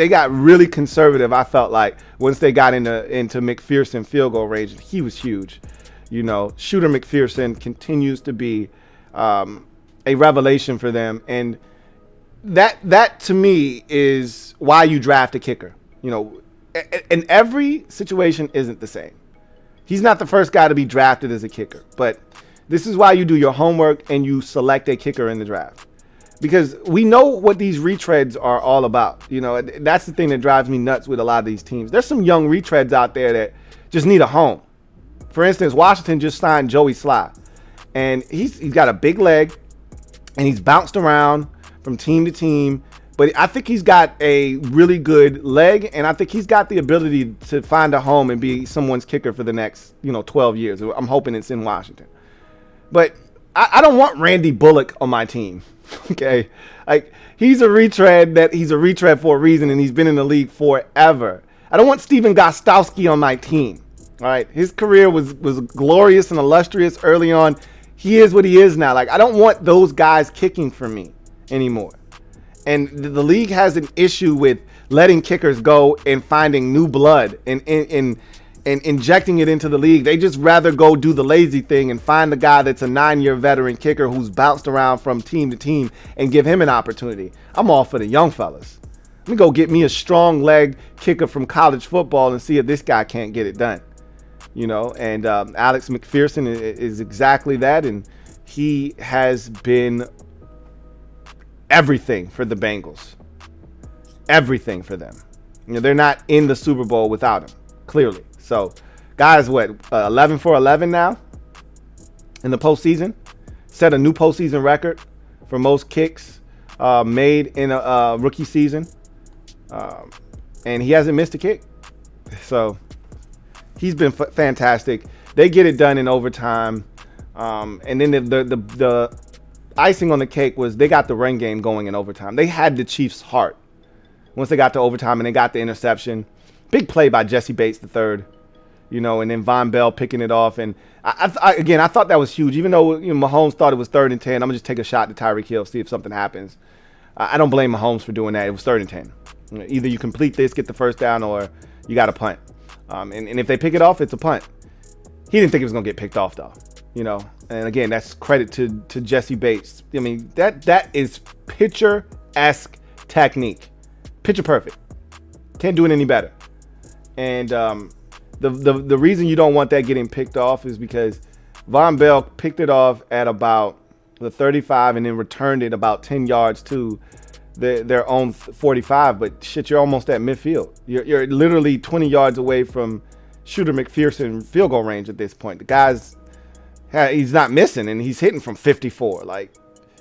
got really conservative, I felt like, once they got into McPherson field goal range. He was huge. Shooter McPherson continues to be a revelation for them. And that to me is why you draft a kicker. And every situation isn't the same. He's not the first guy to be drafted as a kicker, but this is why you do your homework and you select a kicker in the draft. Because we know what these retreads are all about. That's the thing that drives me nuts with a lot of these teams. There's some young retreads out there that just need a home. For instance, Washington just signed Joey Sly, and he's got a big leg, and he's bounced around from team to team. But I think he's got a really good leg, and I think he's got the ability to find a home and be someone's kicker for the next 12 years. I'm hoping it's in Washington. But I don't want Randy Bullock on my team. Okay, like he's a retread for a reason, and he's been in the league forever. I don't want Steven Gostkowski on my team. All right, his career was glorious and illustrious early on. He is what he is now. Like I don't want those guys kicking for me anymore. And the league has an issue with letting kickers go and finding new blood and injecting it into the league. They just rather go do the lazy thing and find the guy that's a 9-year veteran kicker who's bounced around from team to team and give him an opportunity. I'm all for the young fellas. Let me go get me a strong leg kicker from college football and see if this guy can't get it done. And Alex McPherson is exactly that. And he has been everything for the Bengals. Everything for them. They're not in the Super Bowl without him, clearly. So, guys, 11 for 11 now in the postseason? Set a new postseason record for most kicks made in a rookie season. And he hasn't missed a kick. So, he's been fantastic. They get it done in overtime. And then the icing on the cake was they got the run game going in overtime. They had the Chiefs' heart once they got to overtime and they got the interception. Big play by Jesse Bates III, and then Von Bell picking it off. And I thought that was huge. Even though Mahomes thought it was 3rd and 10, I'm going to just take a shot to Tyreek Hill, see if something happens. I don't blame Mahomes for doing that. It was 3rd and 10. Either you complete this, get the first down, or you got to punt. And if they pick it off, it's a punt. He didn't think it was going to get picked off, though. And again, that's credit to Jesse Bates. I mean, that is pitcher-esque technique. Pitcher perfect. Can't do it any better. And the reason you don't want that getting picked off is because Von Bell picked it off at about the 35 and then returned it about 10 yards to their own 45. But shit, you're almost at midfield. You're literally 20 yards away from Shooter McPherson field goal range at this point. The he's not missing, and he's hitting from 54. Like,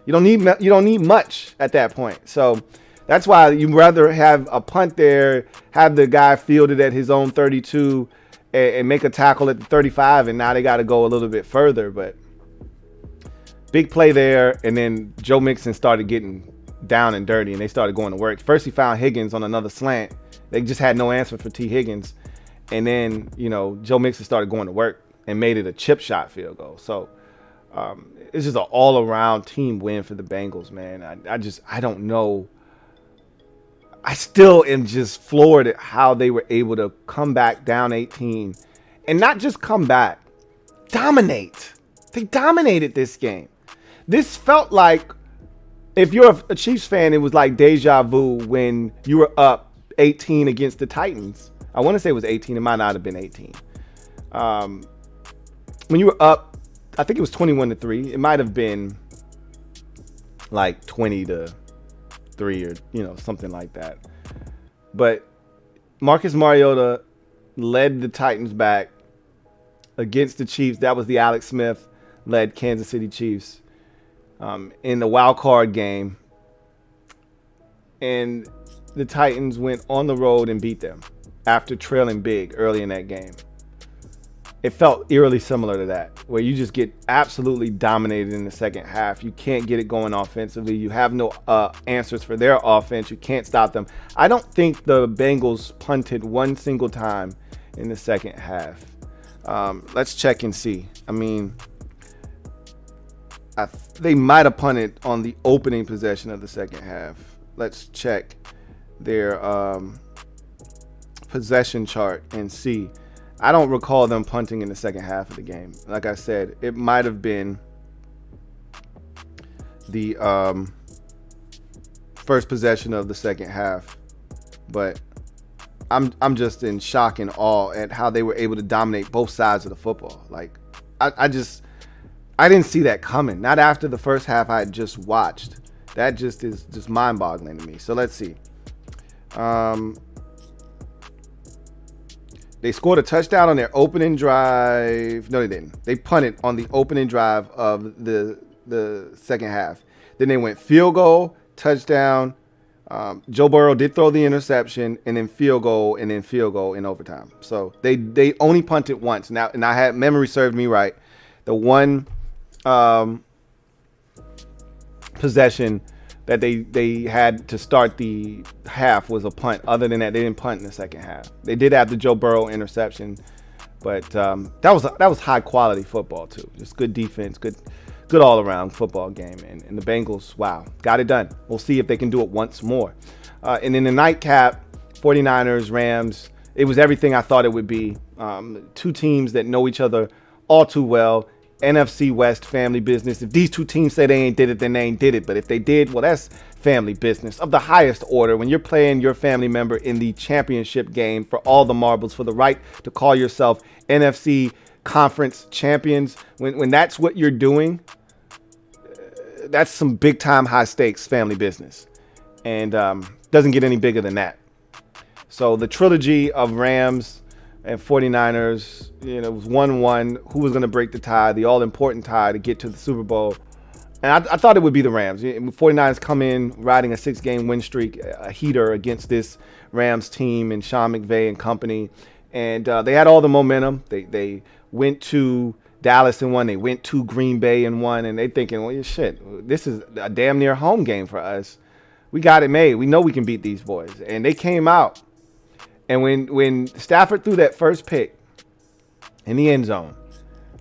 you don't need much at that point. So that's why you'd rather have a punt there, have the guy fielded at his own 32, and make a tackle at the 35, and now they got to go a little bit further. But big play there, and then Joe Mixon started getting down and dirty, and they started going to work. First, he found Higgins on another slant. They just had no answer for T. Higgins. And then, Joe Mixon started going to work and made it a chip shot field goal. So it's just an all-around team win for the Bengals, man. I don't know. I still am just floored at how they were able to come back down 18 and not just come back, dominate. They dominated this game. This felt like, if you're a Chiefs fan, it was like deja vu when you were up 18 against the Titans. I want to say it was 18. It might not have been 18. When you were up, I think it was 21-3. It might have been like 20-3 or something like that. But Marcus Mariota led the Titans back against the Chiefs. That was the Alex Smith led Kansas City Chiefs in the wild card game. And the Titans went on the road and beat them after trailing big early in that game. It felt eerily similar to that, where you just get absolutely dominated in the second half. You can't get it going offensively. You have no answers for their offense. You can't stop them. I don't think the Bengals punted one single time in the second half. Let's check and see. I mean, they might have punted on the opening possession of the second half. Let's check their possession chart and see. I don't recall them punting in the second half of the game. Like I said, it might have been the first possession of the second half, but I'm just in shock and awe at how they were able to dominate both sides of the football. Like, I didn't see that coming. Not after the first half I had just watched. That just is just mind-boggling to me. So let's see. They scored a touchdown on their opening drive. No, they didn't. They punted on the opening drive of the second half. Then they went field goal, touchdown. Joe Burrow did throw the interception, and then field goal in overtime. So they only punted once. Now, and I had memory served me right. The one possession that they had to start the half was a punt. Other than that, they didn't punt in the second half. They did have the Joe Burrow interception, but that was high quality football too. Just good defense, good all around football game. And the Bengals, wow, got it done. We'll see if they can do it once more. And in the nightcap, 49ers, Rams, it was everything I thought it would be. Two teams that know each other all too well. NFC West family business. If these two teams say they ain't did it, then they ain't did it. But if they did, well, that's family business of the highest order. When you're playing your family member in the championship game for all the marbles, for the right to call yourself NFC conference champions, when that's what you're doing, that's some big time high stakes family business. And doesn't get any bigger than that. So the trilogy of Rams and 49ers, it was 1-1. Who was going to break the tie, the all-important tie to get to the Super Bowl? And I thought it would be the Rams. 49ers come in riding a 6-game win streak, a heater against this Rams team and Sean McVay and company. And they had all the momentum. They went to Dallas and won. They went to Green Bay and won. And they thinking, well, shit, this is a damn near home game for us. We got it made. We know we can beat these boys. And they came out. And when Stafford threw that first pick in the end zone,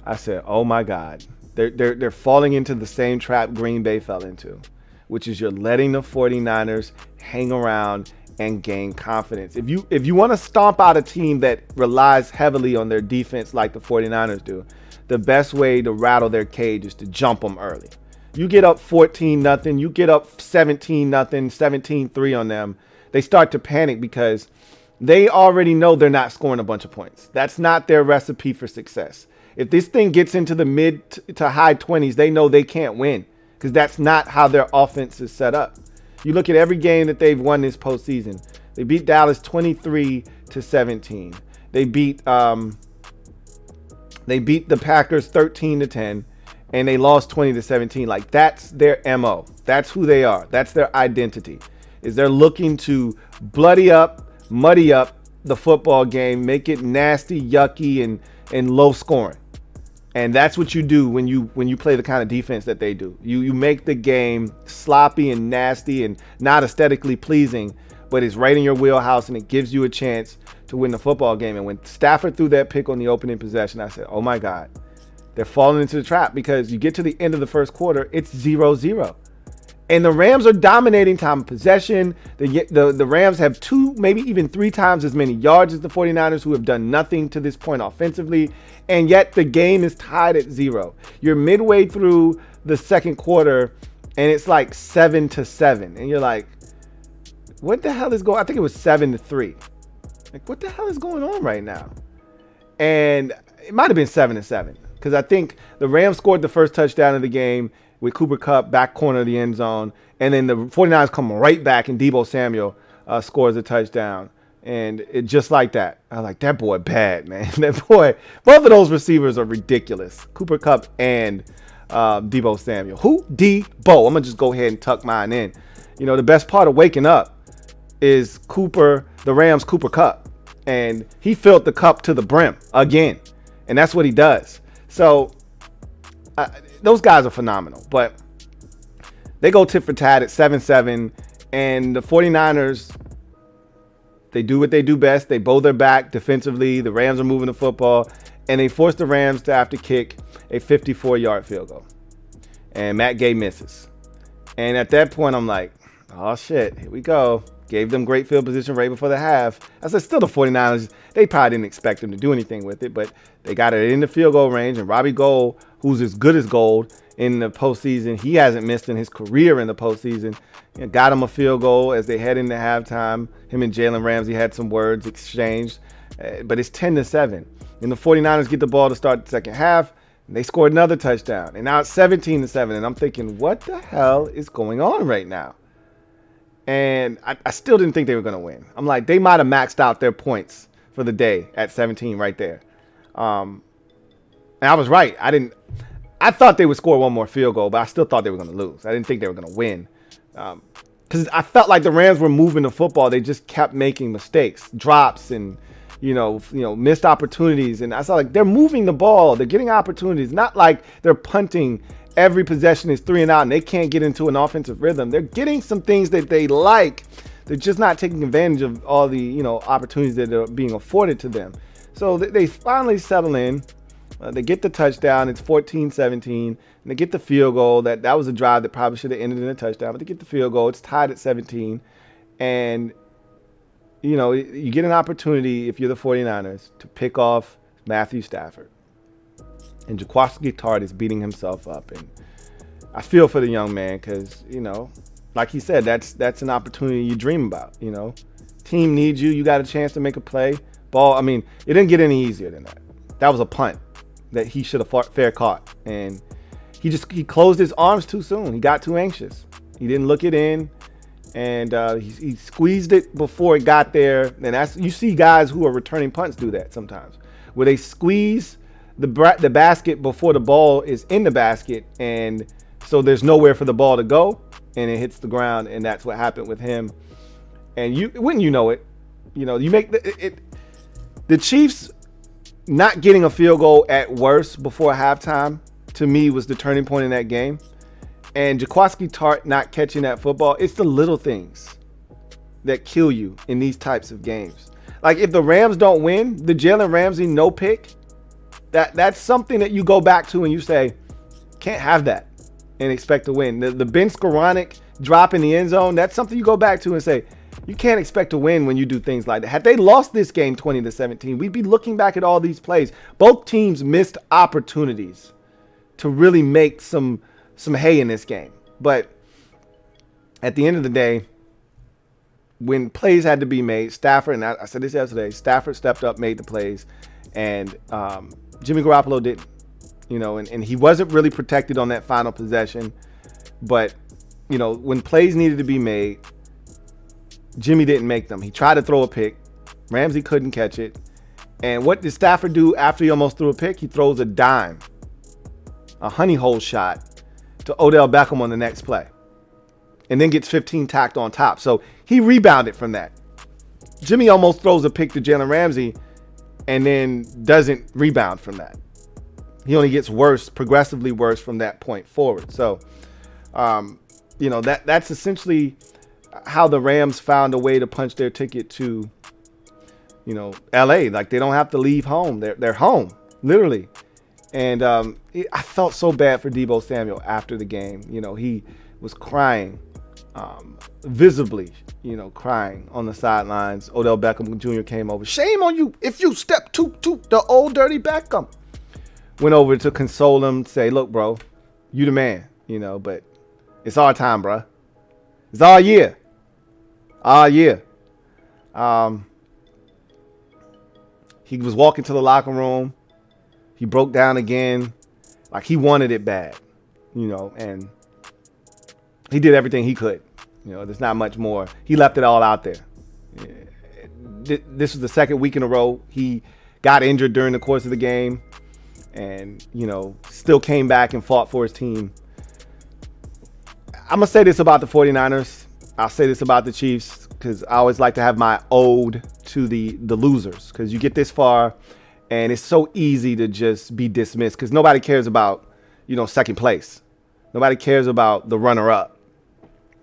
I said, oh, my God. They're falling into the same trap Green Bay fell into, which is you're letting the 49ers hang around and gain confidence. If you want to stomp out a team that relies heavily on their defense like the 49ers do, the best way to rattle their cage is to jump them early. You get up 14-0, you get up 17-0, 17-3 on them, they start to panic because they already know they're not scoring a bunch of points. That's not their recipe for success. If this thing gets into the mid to high 20s, they know they can't win because that's not how their offense is set up. You look at every game that they've won this postseason. They beat Dallas 23-17. They beat the Packers 13-10, and they lost 20-17. Like, that's their MO. That's who they are. That's their identity. Is they're looking to muddy up the football game, make it nasty, yucky, and low scoring. And that's what you do when you play the kind of defense that they do. You make the game sloppy and nasty and not aesthetically pleasing, but it's right in your wheelhouse and it gives you a chance to win the football game. And when Stafford threw that pick on the opening possession, I said, oh my God, they're falling into the trap, because you get to the end of the first quarter, it's 0-0. And the Rams are dominating time of possession. The Rams have 2, maybe even 3 times as many yards as the 49ers, who have done nothing to this point offensively. And yet the game is tied at 0. You're midway through the second quarter and it's like 7-7. And you're like, what the hell is going on? I think it was 7-3. Like, what the hell is going on right now? And it might have been 7-7, because I think the Rams scored the first touchdown of the game with Cooper Kupp back corner of the end zone. And then the 49ers come right back and Deebo Samuel scores a touchdown. And it just like that. I was like, that boy bad, man. That boy, both of those receivers are ridiculous. Cooper Kupp and Deebo Samuel. Who? Deebo. I'm going to just go ahead and tuck mine in. You know, the best part of waking up is the Rams' Cooper Kupp. And he filled the cup to the brim again. And that's what he does. So those guys are phenomenal. But they go tit for tat at 7-7. And the 49ers, they do what they do best. They bow their back defensively. The Rams are moving the football. And they force the Rams to have to kick a 54-yard field goal. And Matt Gay misses. And at that point, I'm like, oh, shit, here we go. Gave them great field position right before the half. I said, still the 49ers, they probably didn't expect them to do anything with it, but they got it in the field goal range. And Robbie Gould, who's as good as gold in the postseason, he hasn't missed in his career in the postseason, got him a field goal as they head into halftime. Him and Jalen Ramsey had some words exchanged, but it's 10-7. And the 49ers get the ball to start the second half, and they scored another touchdown. And now it's 17-7, and I'm thinking, what the hell is going on right now? And I still didn't think they were going to win. I'm like, they might have maxed out their points for the day at 17 right there. And I was right. I thought they would score one more field goal, but I still thought they were going to lose. I didn't think they were going to win. Because I felt like the Rams were moving the football. They just kept making mistakes, drops, and missed opportunities. And I saw, like, they're moving the ball. They're getting opportunities. Not like they're punting. Every possession is 3 and out, and they can't get into an offensive rhythm. They're getting some things that they like. They're just not taking advantage of all the opportunities that are being afforded to them. So they finally settle in. They get the touchdown. It's 14-17, and they get the field goal. That was a drive that probably should have ended in a touchdown, but they get the field goal. It's tied at 17, and you get an opportunity, if you're the 49ers, to pick off Matthew Stafford. And Jaquiski Tartt is beating himself up. And I feel for the young man because, like he said, that's an opportunity you dream about, Team needs you. You got a chance to make a play. Ball, it didn't get any easier than that. That was a punt that he should have fair caught. And he closed his arms too soon. He got too anxious. He didn't look it in. And he squeezed it before it got there. And you see guys who are returning punts do that sometimes, where they squeeze the basket before the ball is in the basket, and so there's nowhere for the ball to go, and it hits the ground, and that's what happened with him. And wouldn't you know it, you make the Chiefs not getting a field goal at worst before halftime, to me, was the turning point in that game. And Jaquiski Tartt not catching that football, it's the little things that kill you in these types of games. Like, if the Rams don't win, the Jalen Ramsey no pick, that's something that you go back to and you say, can't have that and expect to win. The Ben Skoranek drop in the end zone, that's something you go back to and say, You can't expect to win when you do things like that. Had they lost this game 20-17, we'd be looking back at all these plays. Both teams missed opportunities to really make some hay in this game. But at the end of the day, when plays had to be made, Stafford, and I said this yesterday, Stafford stepped up, made the plays, and Jimmy Garoppolo didn't. And he wasn't really protected on that final possession. But, when plays needed to be made, Jimmy didn't make them. He tried to throw a pick. Ramsey couldn't catch it. And what did Stafford do after he almost threw a pick? He throws a dime, a honey hole shot to Odell Beckham on the next play, and then gets 15 tacked on top. So he rebounded from that. Jimmy almost throws a pick to Jalen Ramsey and then doesn't rebound from that. He only gets worse, progressively worse from that point forward. So, that's essentially how the Rams found a way to punch their ticket to, L.A. Like, they don't have to leave home. They're home, literally. And I felt so bad for Deebo Samuel after the game. He was crying, visibly, crying on the sidelines. Odell Beckham Jr. came over. Shame on you if you step to the old dirty Beckham. Went over to console him, say, look, bro, you the man, but it's our time, bro. It's our year. Our year. He was walking to the locker room. He broke down again. Like, he wanted it bad, and he did everything he could. There's not much more. He left it all out there. This was the second week in a row. He got injured during the course of the game and, still came back and fought for his team. I'm going to say this about the 49ers. I'll say this about the Chiefs because I always like to have my ode to the losers, because you get this far and it's so easy to just be dismissed because nobody cares about, second place. Nobody cares about the runner-up.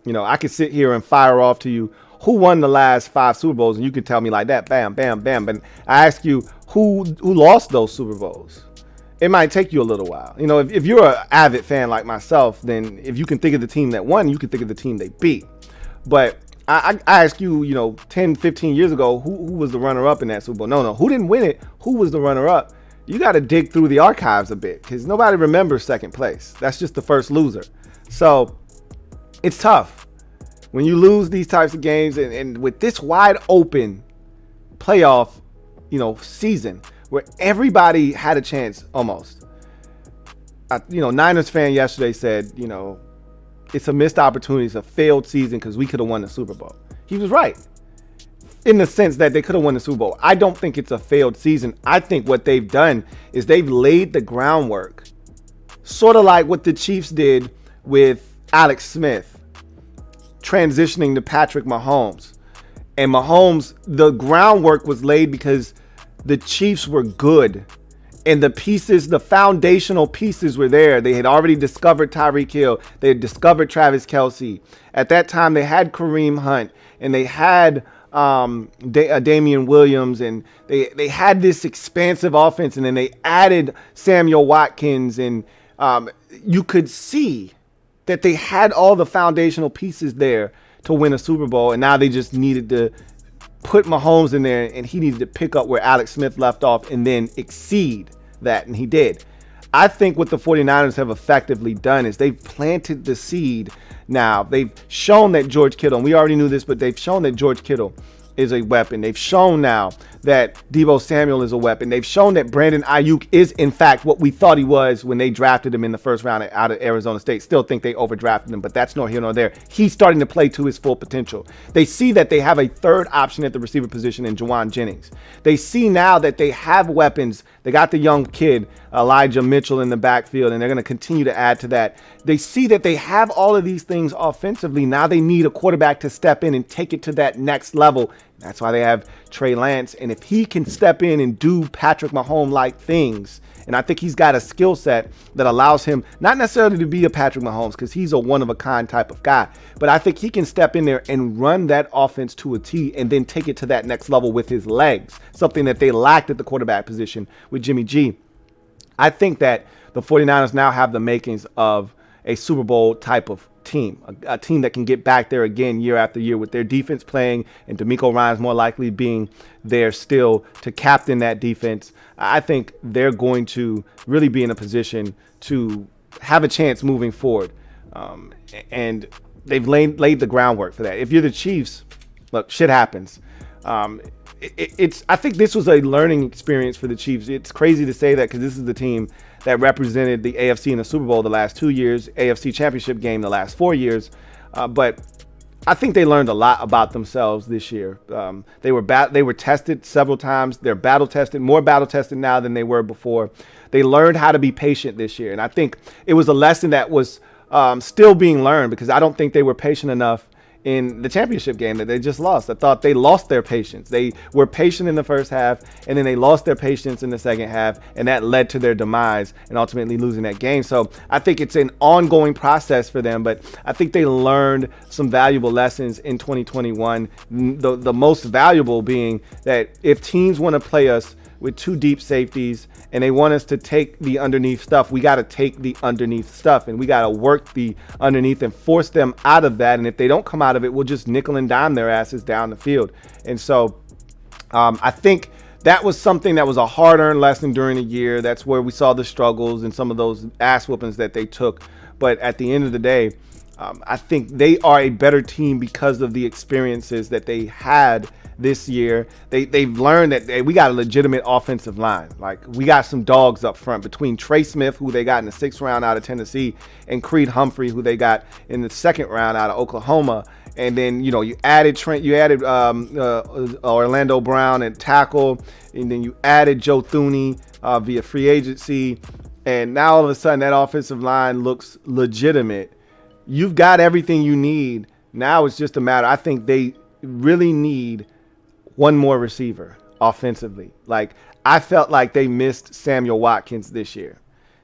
I could sit here and fire off to you who won the last 5 Super Bowls, and you could tell me like that, bam, bam, bam. But I ask you who lost those Super Bowls. It might take you a little while. If you're an avid fan like myself, then if you can think of the team that won, you can think of the team they beat. But I ask you, 10, 15 years ago, who was the runner-up in that Super Bowl? No, who didn't win it? Who was the runner-up? You got to dig through the archives a bit because nobody remembers second place. That's just the first loser. So it's tough when you lose these types of games and with this wide open playoff, season where everybody had a chance almost. Niners fan yesterday said, it's a missed opportunity. It's a failed season because we could have won the Super Bowl. He was right in the sense that they could have won the Super Bowl. I don't think it's a failed season. I think what they've done is they've laid the groundwork, sort of like what the Chiefs did with Alex Smith transitioning to Patrick Mahomes. And Mahomes, the groundwork was laid because the Chiefs were good. And the pieces, the foundational pieces were there. They had already discovered Tyreek Hill. They had discovered Travis Kelce. At that time, they had Kareem Hunt. And they had Damian Williams. And they had this expansive offense. And then they added Samuel Watkins. And you could see that they had all the foundational pieces there to win a Super Bowl. And now they just needed to put Mahomes in there, and he needed to pick up where Alex Smith left off and then exceed that, and he did. I think what the 49ers have effectively done is they've planted the seed now. They've shown that George Kittle, and we already knew this, but they've shown that George Kittle is a weapon. They've shown now that Deebo Samuel is a weapon. They've shown that Brandon Ayuk is, in fact, what we thought he was when they drafted him in the first round out of Arizona State. Still think they overdrafted him, but that's nor here nor there. He's starting to play to his full potential. They see that they have a third option at the receiver position in Juwan Jennings. They see now that they have weapons. They got the young kid, Elijah Mitchell, in the backfield, and they're going to continue to add to that. They see that they have all of these things offensively. Now they need a quarterback to step in and take it to that next level. That's why they have Trey Lance. And if he can step in and do Patrick Mahomes-like things, and I think he's got a skill set that allows him not necessarily to be a Patrick Mahomes because he's a one-of-a-kind type of guy, but I think he can step in there and run that offense to a T and then take it to that next level with his legs, something that they lacked at the quarterback position with Jimmy G. I think that the 49ers now have the makings of a Super Bowl type of team, a team that can get back there again year after year with their defense playing and D'Amico Ryans more likely being there still to captain that defense. I think they're going to really be in a position to have a chance moving forward. And they've laid the groundwork for that. If you're the Chiefs, look, shit happens. I think this was a learning experience for the Chiefs. It's crazy to say that because this is the team that represented the AFC in the Super Bowl the last 2 years, AFC Championship game the last 4 years. But I think they learned a lot about themselves this year. They were tested several times. They're more battle tested now than they were before. They learned how to be patient this year. And I think it was a lesson that was still being learned because I don't think they were patient enough in the championship game that they just lost. I thought they lost their patience. They were patient in the first half, and then they lost their patience in the second half, and that led to their demise and ultimately losing that game. So I think it's an ongoing process for them, but I think they learned some valuable lessons in 2021. The most valuable being that if teams want to play us with two deep safeties and they want us to take the underneath stuff, we got to take the underneath stuff and we got to work the underneath and force them out of that. And if they don't come out of it, we'll just nickel and dime their asses down the field. And so I think that was something that was a hard-earned lesson during the year. That's where we saw the struggles and some of those ass whoopings that they took. But at the end of the day, I think they are a better team because of the experiences that they had this year. They've learned that we got a legitimate offensive line. Like, we got some dogs up front between Trey Smith, who they got in the 6th round out of Tennessee, and Creed Humphrey, who they got in the 2nd round out of Oklahoma. And then, you added Orlando Brown at tackle, and then you added Joe Thuney via free agency. And now all of a sudden that offensive line looks legitimate. You've got everything you need. Now it's just a matter. I think they really need one more receiver offensively. Like, I felt like they missed Samuel Watkins this year.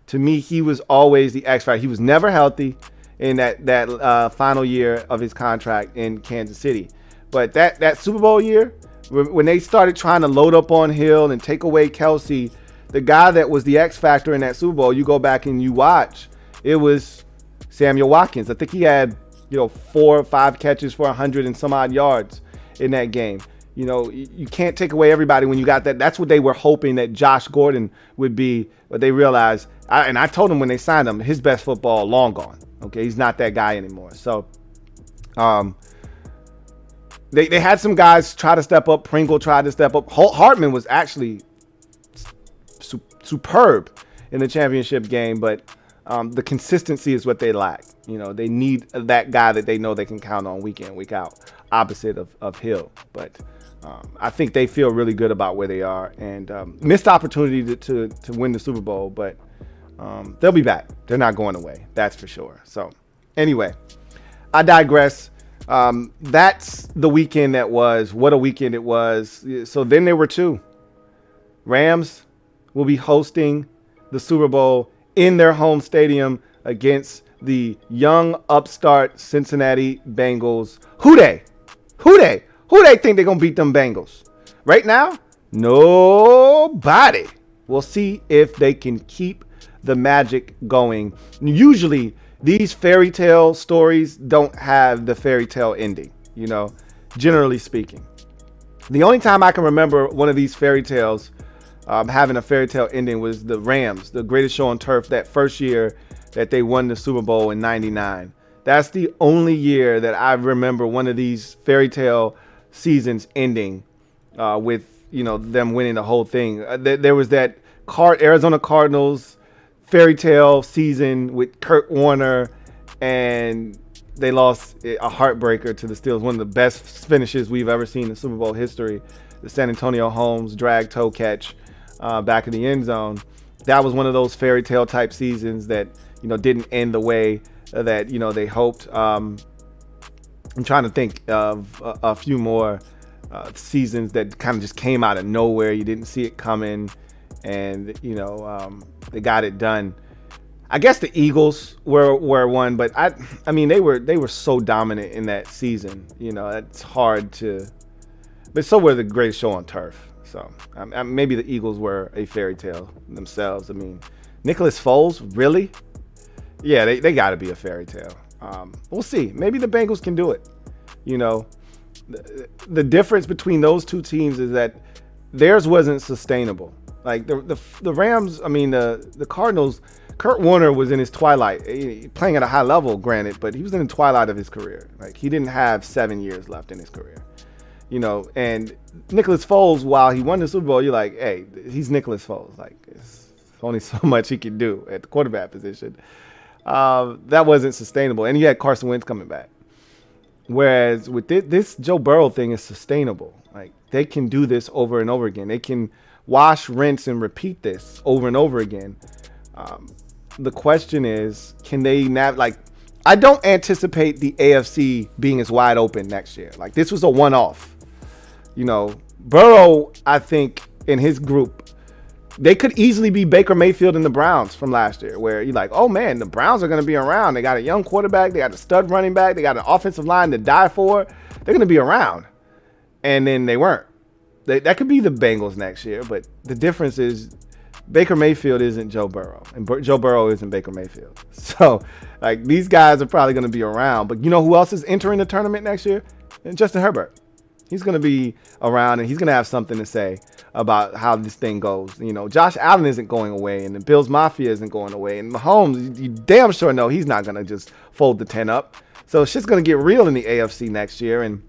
To me, he was always the X factor. He was never healthy in that final year of his contract in Kansas City. But that Super Bowl year, when they started trying to load up on Hill and take away Kelsey, the guy that was the X factor in that Super Bowl, you go back and you watch, it was Samuel Watkins. I think he had 4 or 5 catches for 100 and some odd yards in that game. You can't take away everybody when you got that. That's what they were hoping that Josh Gordon would be, but they realized, and I told him when they signed him, his best football long gone. Okay, he's not that guy anymore. So they had some guys try to step up. Pringle tried to step up. Hartman was actually superb in the championship game, but the consistency is what they lack. They need that guy that they know they can count on week in, week out, opposite of Hill. But I think they feel really good about where they are, and missed opportunity to win the Super Bowl, but they'll be back. They're not going away. That's for sure. So anyway, I digress. That's the weekend that was. What a weekend it was. So then there were 2. Rams will be hosting the Super Bowl in their home stadium against the young upstart Cincinnati Bengals. Who they think they're going to beat them Bengals? Right now, nobody. We'll see if they can keep the magic going. Usually, these fairy tale stories don't have the fairy tale ending, generally speaking. The only time I can remember one of these fairy tales having a fairy tale ending was the Rams, the greatest show on turf, that first year that they won the Super Bowl in '99. That's the only year that I remember one of these fairy tale seasons ending with them winning the whole thing. There was that Arizona Cardinals fairy tale season with Kurt Warner, and they lost a heartbreaker to the Steelers, one of the best finishes we've ever seen in Super Bowl history. The San Antonio Holmes drag toe catch back in the end zone. That was one of those fairy tale type seasons that didn't end the way that they hoped. I'm trying to think of a few more seasons that kind of just came out of nowhere. You didn't see it coming, and they got it done. I guess the Eagles were one, but I mean they were so dominant in that season. It's hard to, but so were the greatest show on turf. So maybe the Eagles were a fairy tale themselves. I mean, Nicholas Foles, really? Yeah, they got to be a fairy tale. We'll see. Maybe the Bengals can do it. You know, the difference between those two teams is that theirs wasn't sustainable. Like the Rams, the Cardinals, Kurt Warner was in his twilight, playing at a high level, granted, but he was in the twilight of his career. Like, he didn't have 7 years left in his career. You know, and Nicholas Foles, while he won the Super Bowl, you're like, hey, he's Nicholas Foles. Like, it's only so much he can do at the quarterback position. That wasn't sustainable. And you had Carson Wentz coming back. Whereas with this Joe Burrow thing is sustainable. Like, they can do this over and over again. They can wash, rinse, and repeat this over and over again. The question is, can they I don't anticipate the AFC being as wide open next year. Like, this was a one-off. You know, Burrow, I think, in his group, they could easily be Baker Mayfield and the Browns from last year, where you're like, oh man, the Browns are going to be around. They got a young quarterback. They got a stud running back. They got an offensive line to die for. They're going to be around. And then they weren't. That could be the Bengals next year, but the difference is Baker Mayfield isn't Joe Burrow, and Joe Burrow isn't Baker Mayfield. So, like, these guys are probably going to be around. But you know who else is entering the tournament next year? And Justin Herbert. He's going to be around, and he's going to have something to say about how this thing goes. You know, Josh Allen isn't going away, and the Bills Mafia isn't going away. And Mahomes, you damn sure know he's not going to just fold the tent up. So shit's going to get real in the AFC next year. And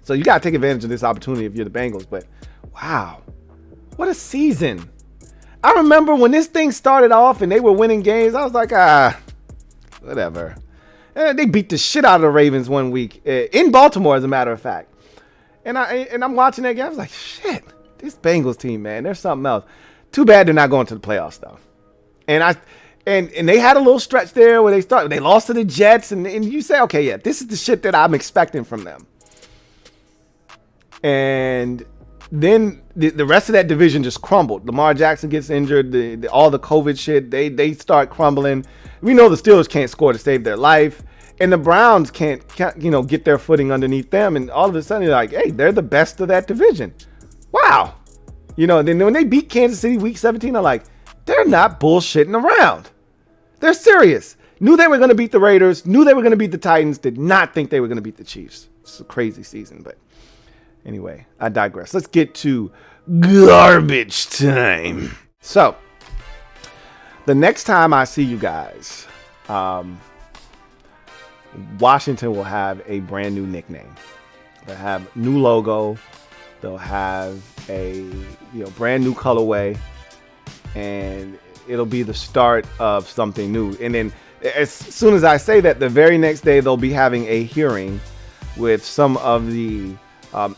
so you got to take advantage of this opportunity if you're the Bengals. But, wow, what a season. I remember when this thing started off and they were winning games, I was like, whatever. And they beat the shit out of the Ravens one week in Baltimore, as a matter of fact. And I'm watching that game. I was like, shit, this Bengals team, man, there's something else. Too bad they're not going to the playoffs, though. And they had a little stretch there where they lost to the Jets, and you say, okay, yeah, this is the shit that I'm expecting from them. And then the rest of that division just crumbled. Lamar Jackson gets injured. All the COVID shit, they start crumbling. We know the Steelers can't score to save their life. And the Browns can't get their footing underneath them. And all of a sudden, you're like, hey, they're the best of that division. Wow. You know, then when they beat Kansas City week 17, I'm like, they're not bullshitting around. They're serious. Knew they were going to beat the Raiders. Knew they were going to beat the Titans. Did not think they were going to beat the Chiefs. It's a crazy season. But anyway, I digress. Let's get to garbage time. So, the next time I see you guys, Washington will have a brand new nickname. They'll have new logo. They'll have a brand new colorway, and it'll be the start of something new. And then as soon as I say that, the very next day they'll be having a hearing with some of the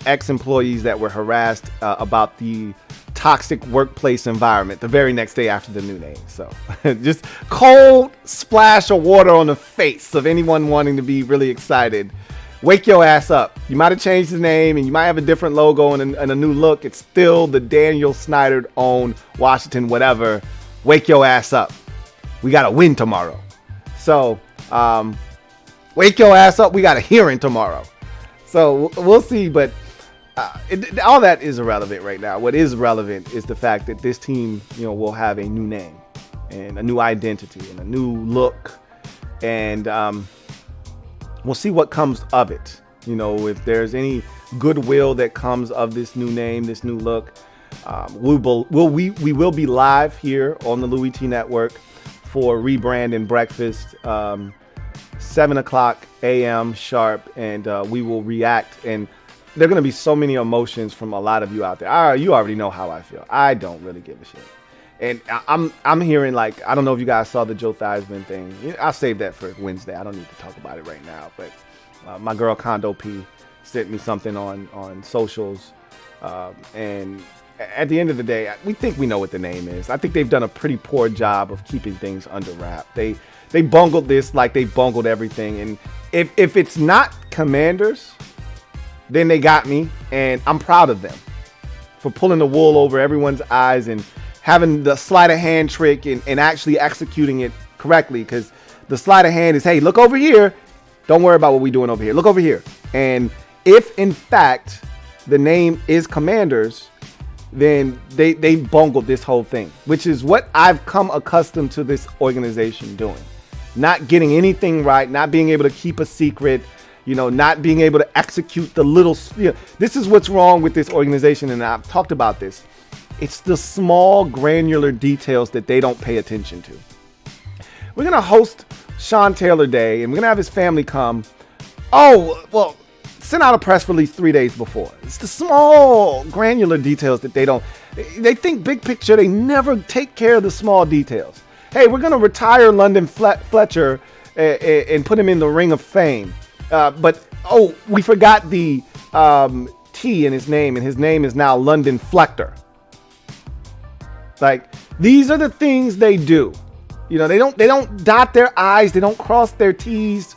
ex-employees that were harassed about the toxic workplace environment the very next day after the new name. So just cold splash of water on the face of anyone wanting to be really excited. Wake your ass up. You might have changed the name and you might have a different logo and a new look. It's still the Daniel Snyder owned Washington whatever. Wake your ass up. We got to win tomorrow. So wake your ass up. We got a hearing tomorrow. So we'll see, but all that is irrelevant right now. What is relevant is the fact that this team, will have a new name and a new identity and a new look, and we'll see what comes of it. If there's any goodwill that comes of this new name, this new look, we will be live here on the Louie T Network for Rebrand and Breakfast, 7:00 a.m. sharp, and we will react. And there are going to be so many emotions from a lot of you out there. You already know how I feel. I don't really give a shit. And I'm hearing, like, I don't know if you guys saw the Joe Theismann thing. I'll save that for Wednesday. I don't need to talk about it right now. But my girl Condo P sent me something on socials. And at the end of the day, we think we know what the name is. I think they've done a pretty poor job of keeping things under wrap. They bungled this like they bungled everything. And if it's not Commanders, then they got me, and I'm proud of them for pulling the wool over everyone's eyes and having the sleight of hand trick and actually executing it correctly. Because the sleight of hand is, hey, look over here. Don't worry about what we're doing over here. Look over here. And if, in fact, the name is Commanders, then they bungled this whole thing, which is what I've come accustomed to this organization doing. not getting anything right, not being able to keep a secret, not being able to execute the little. This is what's wrong with this organization, and I've talked about this. It's the small granular details that they don't pay attention to. We're going to host Sean Taylor Day, and we're going to have his family come. Oh, well, send out a press release 3 days before. It's the small granular details that they think big picture. They never take care of the small details. Hey, we're going to retire London Fletcher and put him in the Ring of Fame. But we forgot the T in his name, and his name is now London Flector. Like, these are the things they do. They don't dot their I's, they don't cross their T's.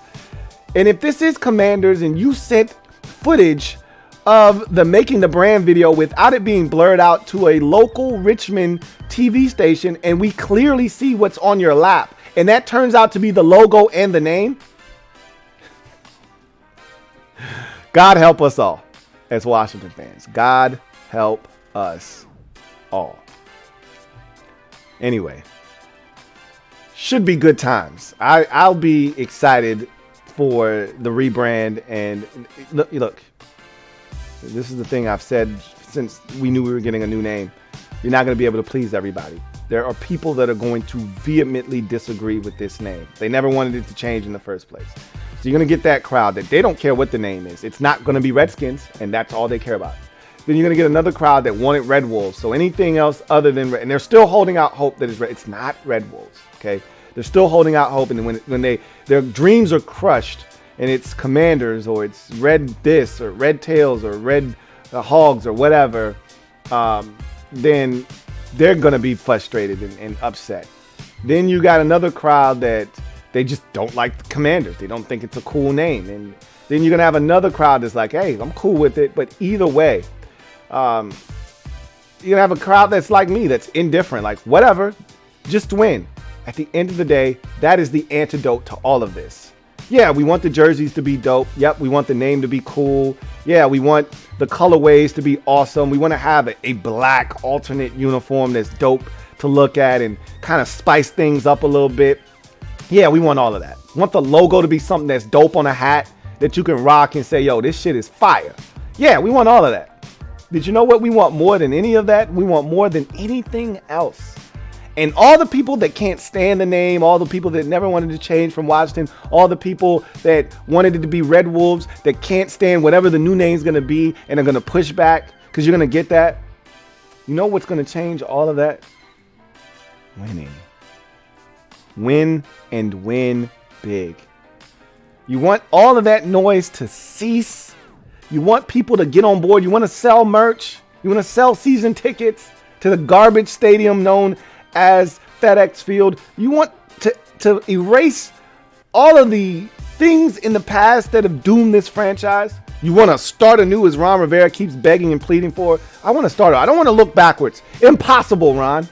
And if this is Commanders and you sent footage of the Making the Brand video without it being blurred out to a local Richmond TV station, and we clearly see what's on your lap, and that turns out to be the logo and the name, God help us all as Washington fans. God help us all. Anyway, should be good times. I'll be excited for the rebrand. And look, this is the thing I've said since we knew we were getting a new name. You're not going to be able to please everybody. There are people that are going to vehemently disagree with this name. They never wanted it to change in the first place. So you're going to get that crowd that they don't care what the name is. It's not going to be Redskins, and that's all they care about. Then you're going to get another crowd that wanted Red Wolves. So anything else other than Red, and they're still holding out hope that it's not Red Wolves, okay? They're still holding out hope, and when their dreams are crushed, and it's Commanders, or it's Red this, or Red Tails, or Red Hogs, or whatever, then they're going to be frustrated and upset. Then you got another crowd that they just don't like the Commanders. They don't think it's a cool name. And then you're going to have another crowd that's like, hey, I'm cool with it. But either way, you're going to have a crowd that's like me, that's indifferent, like whatever, just win. At the end of the day, that is the antidote to all of this. Yeah, we want the jerseys to be dope. Yep, we want the name to be cool. Yeah, we want the colorways to be awesome. We want to have a black alternate uniform that's dope to look at and kind of spice things up a little bit. Yeah, we want all of that. We want the logo to be something that's dope on a hat that you can rock and say, yo, this shit is fire. Yeah, we want all of that. Did you know what we want more than any of that? We want more than anything else. And all the people that can't stand the name, all the people that never wanted to change from Washington, all the people that wanted it to be Red Wolves, that can't stand whatever the new name's going to be and are going to push back because you're going to get that. You know what's going to change all of that? Winning. Win and win big. You want all of that noise to cease. You want people to get on board. You want to sell merch. You want to sell season tickets to the garbage stadium known as FedEx Field. You want to erase all of the things in the past that have doomed this franchise. You want to start anew, as Ron Rivera keeps begging and pleading for. I want to start. I don't want to look backwards. Impossible, Ron.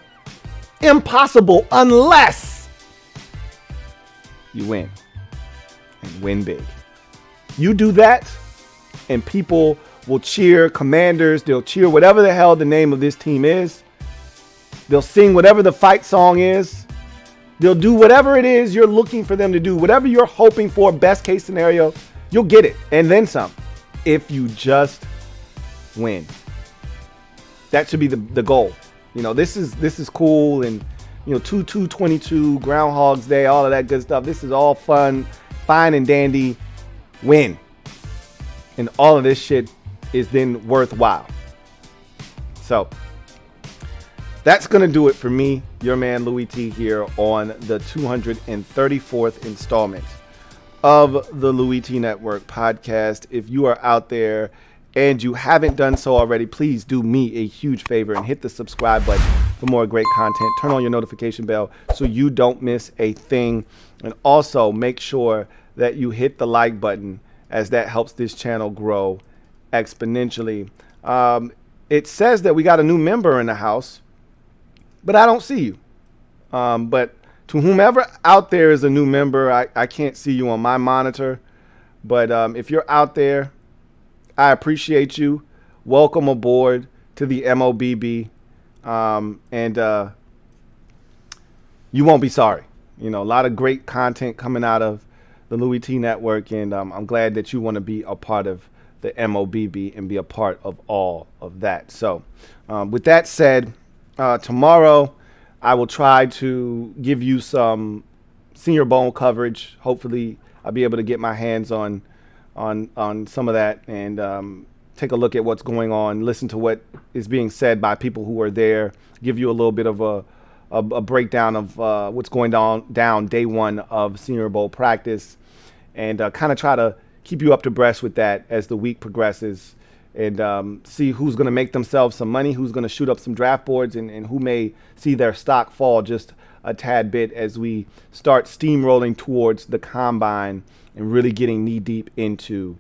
Impossible unless you win and win big. You do that and people will cheer Commanders. They'll cheer whatever the hell the name of this team is. They'll sing whatever the fight song is. They'll do whatever it is you're looking for them to do. Whatever you're hoping for, best case scenario, you'll get it. And then some. If you just win. That should be the goal. This is cool. And, 2/2/22, Groundhog's Day, all of that good stuff. This is all fun, fine and dandy. Win. And all of this shit is then worthwhile. So that's going to do it for me, your man Louie T, here on the 234th installment of the Louie T Network podcast. If you are out there and you haven't done so already, please do me a huge favor and hit the subscribe button for more great content. Turn on your notification bell so you don't miss a thing. And also make sure that you hit the like button, as that helps this channel grow exponentially. It says that we got a new member in the house, but I don't see you. But to whomever out there is a new member, I can't see you on my monitor. But if you're out there, I appreciate you. Welcome aboard to the MOBB. And you won't be sorry. You know, a lot of great content coming out of the Louie T Network, and I'm glad that you want to be a part of the MOBB and be a part of all of that. So with that said, tomorrow I will try to give you some Senior Bowl coverage. Hopefully I'll be able to get my hands on some of that and take a look at what's going on, listen to what is being said by people who are there, give you a little bit of a breakdown of what's going down day one of Senior Bowl practice, and kind of try to keep you up to breast with that as the week progresses, and see who's going to make themselves some money, who's going to shoot up some draft boards, and who may see their stock fall just a tad bit as we start steamrolling towards the combine and really getting knee deep into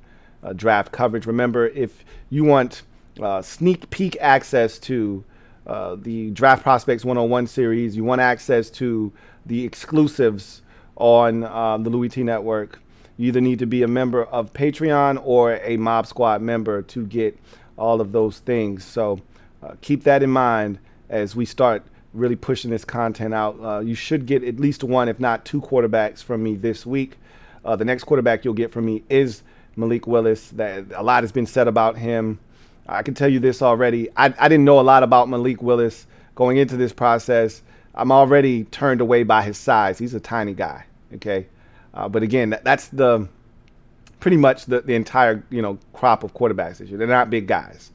draft coverage. Remember, if you want sneak peek access to the Draft Prospects 101 series, you want access to the exclusives on the Louie T Network, you either need to be a member of Patreon or a Mob Squad member to get all of those things. So keep that in mind as we start really pushing this content out. You should get at least one, if not two quarterbacks from me this week. The next quarterback you'll get from me is Malik Willis. That a lot has been said about him. I can tell you this already. I didn't know a lot about Malik Willis going into this process. I'm already turned away by his size. He's a tiny guy, okay? But again, that's pretty much the entire crop of quarterbacks this year. They're not big guys.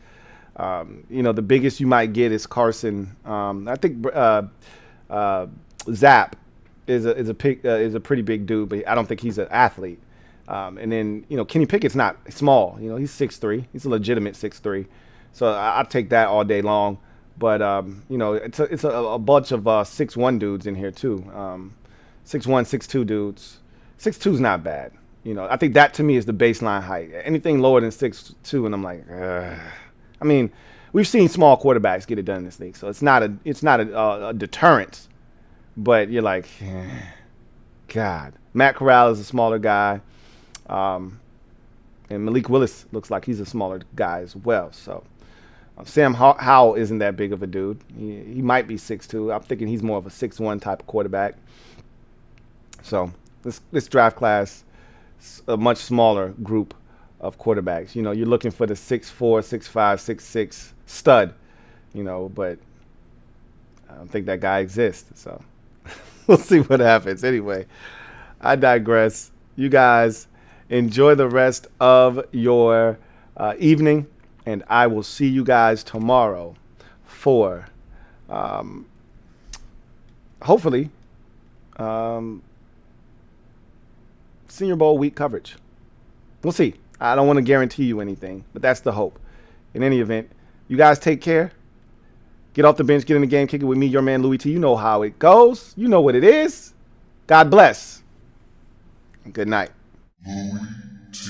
The biggest you might get is Carson. I think Zap is a pretty big dude, but I don't think he's an athlete. And then Kenny Pickett's not small. He's 6'3". He's a legitimate 6'3". So I'll take that all day long. But it's a bunch of 6'1" dudes in here too. 6'1", 6'2" dudes. 6'2" not bad. I think that to me is the baseline height. Anything lower than 6'2", and I'm like, ugh. I mean, we've seen small quarterbacks get it done in this league, so it's not a deterrent. But you're like, God. Matt Corral is a smaller guy, and Malik Willis looks like he's a smaller guy as well. So Sam Howell isn't that big of a dude. He might be 6'2". I'm thinking he's more of a 6'1" type of quarterback. So this draft class is a much smaller group of quarterbacks. You're looking for the 6'4", 6'5", 6'6" stud, but I don't think that guy exists. So we'll see what happens. Anyway, I digress. You guys enjoy the rest of your evening, and I will see you guys tomorrow for hopefully Senior Bowl week coverage. We'll see. I don't want to guarantee you anything, but that's the hope. In any event, you guys take care. Get off the bench, get in the game, kick it with me, your man Louie T. You know how it goes. You know what it is. God bless. And good night. Louie T.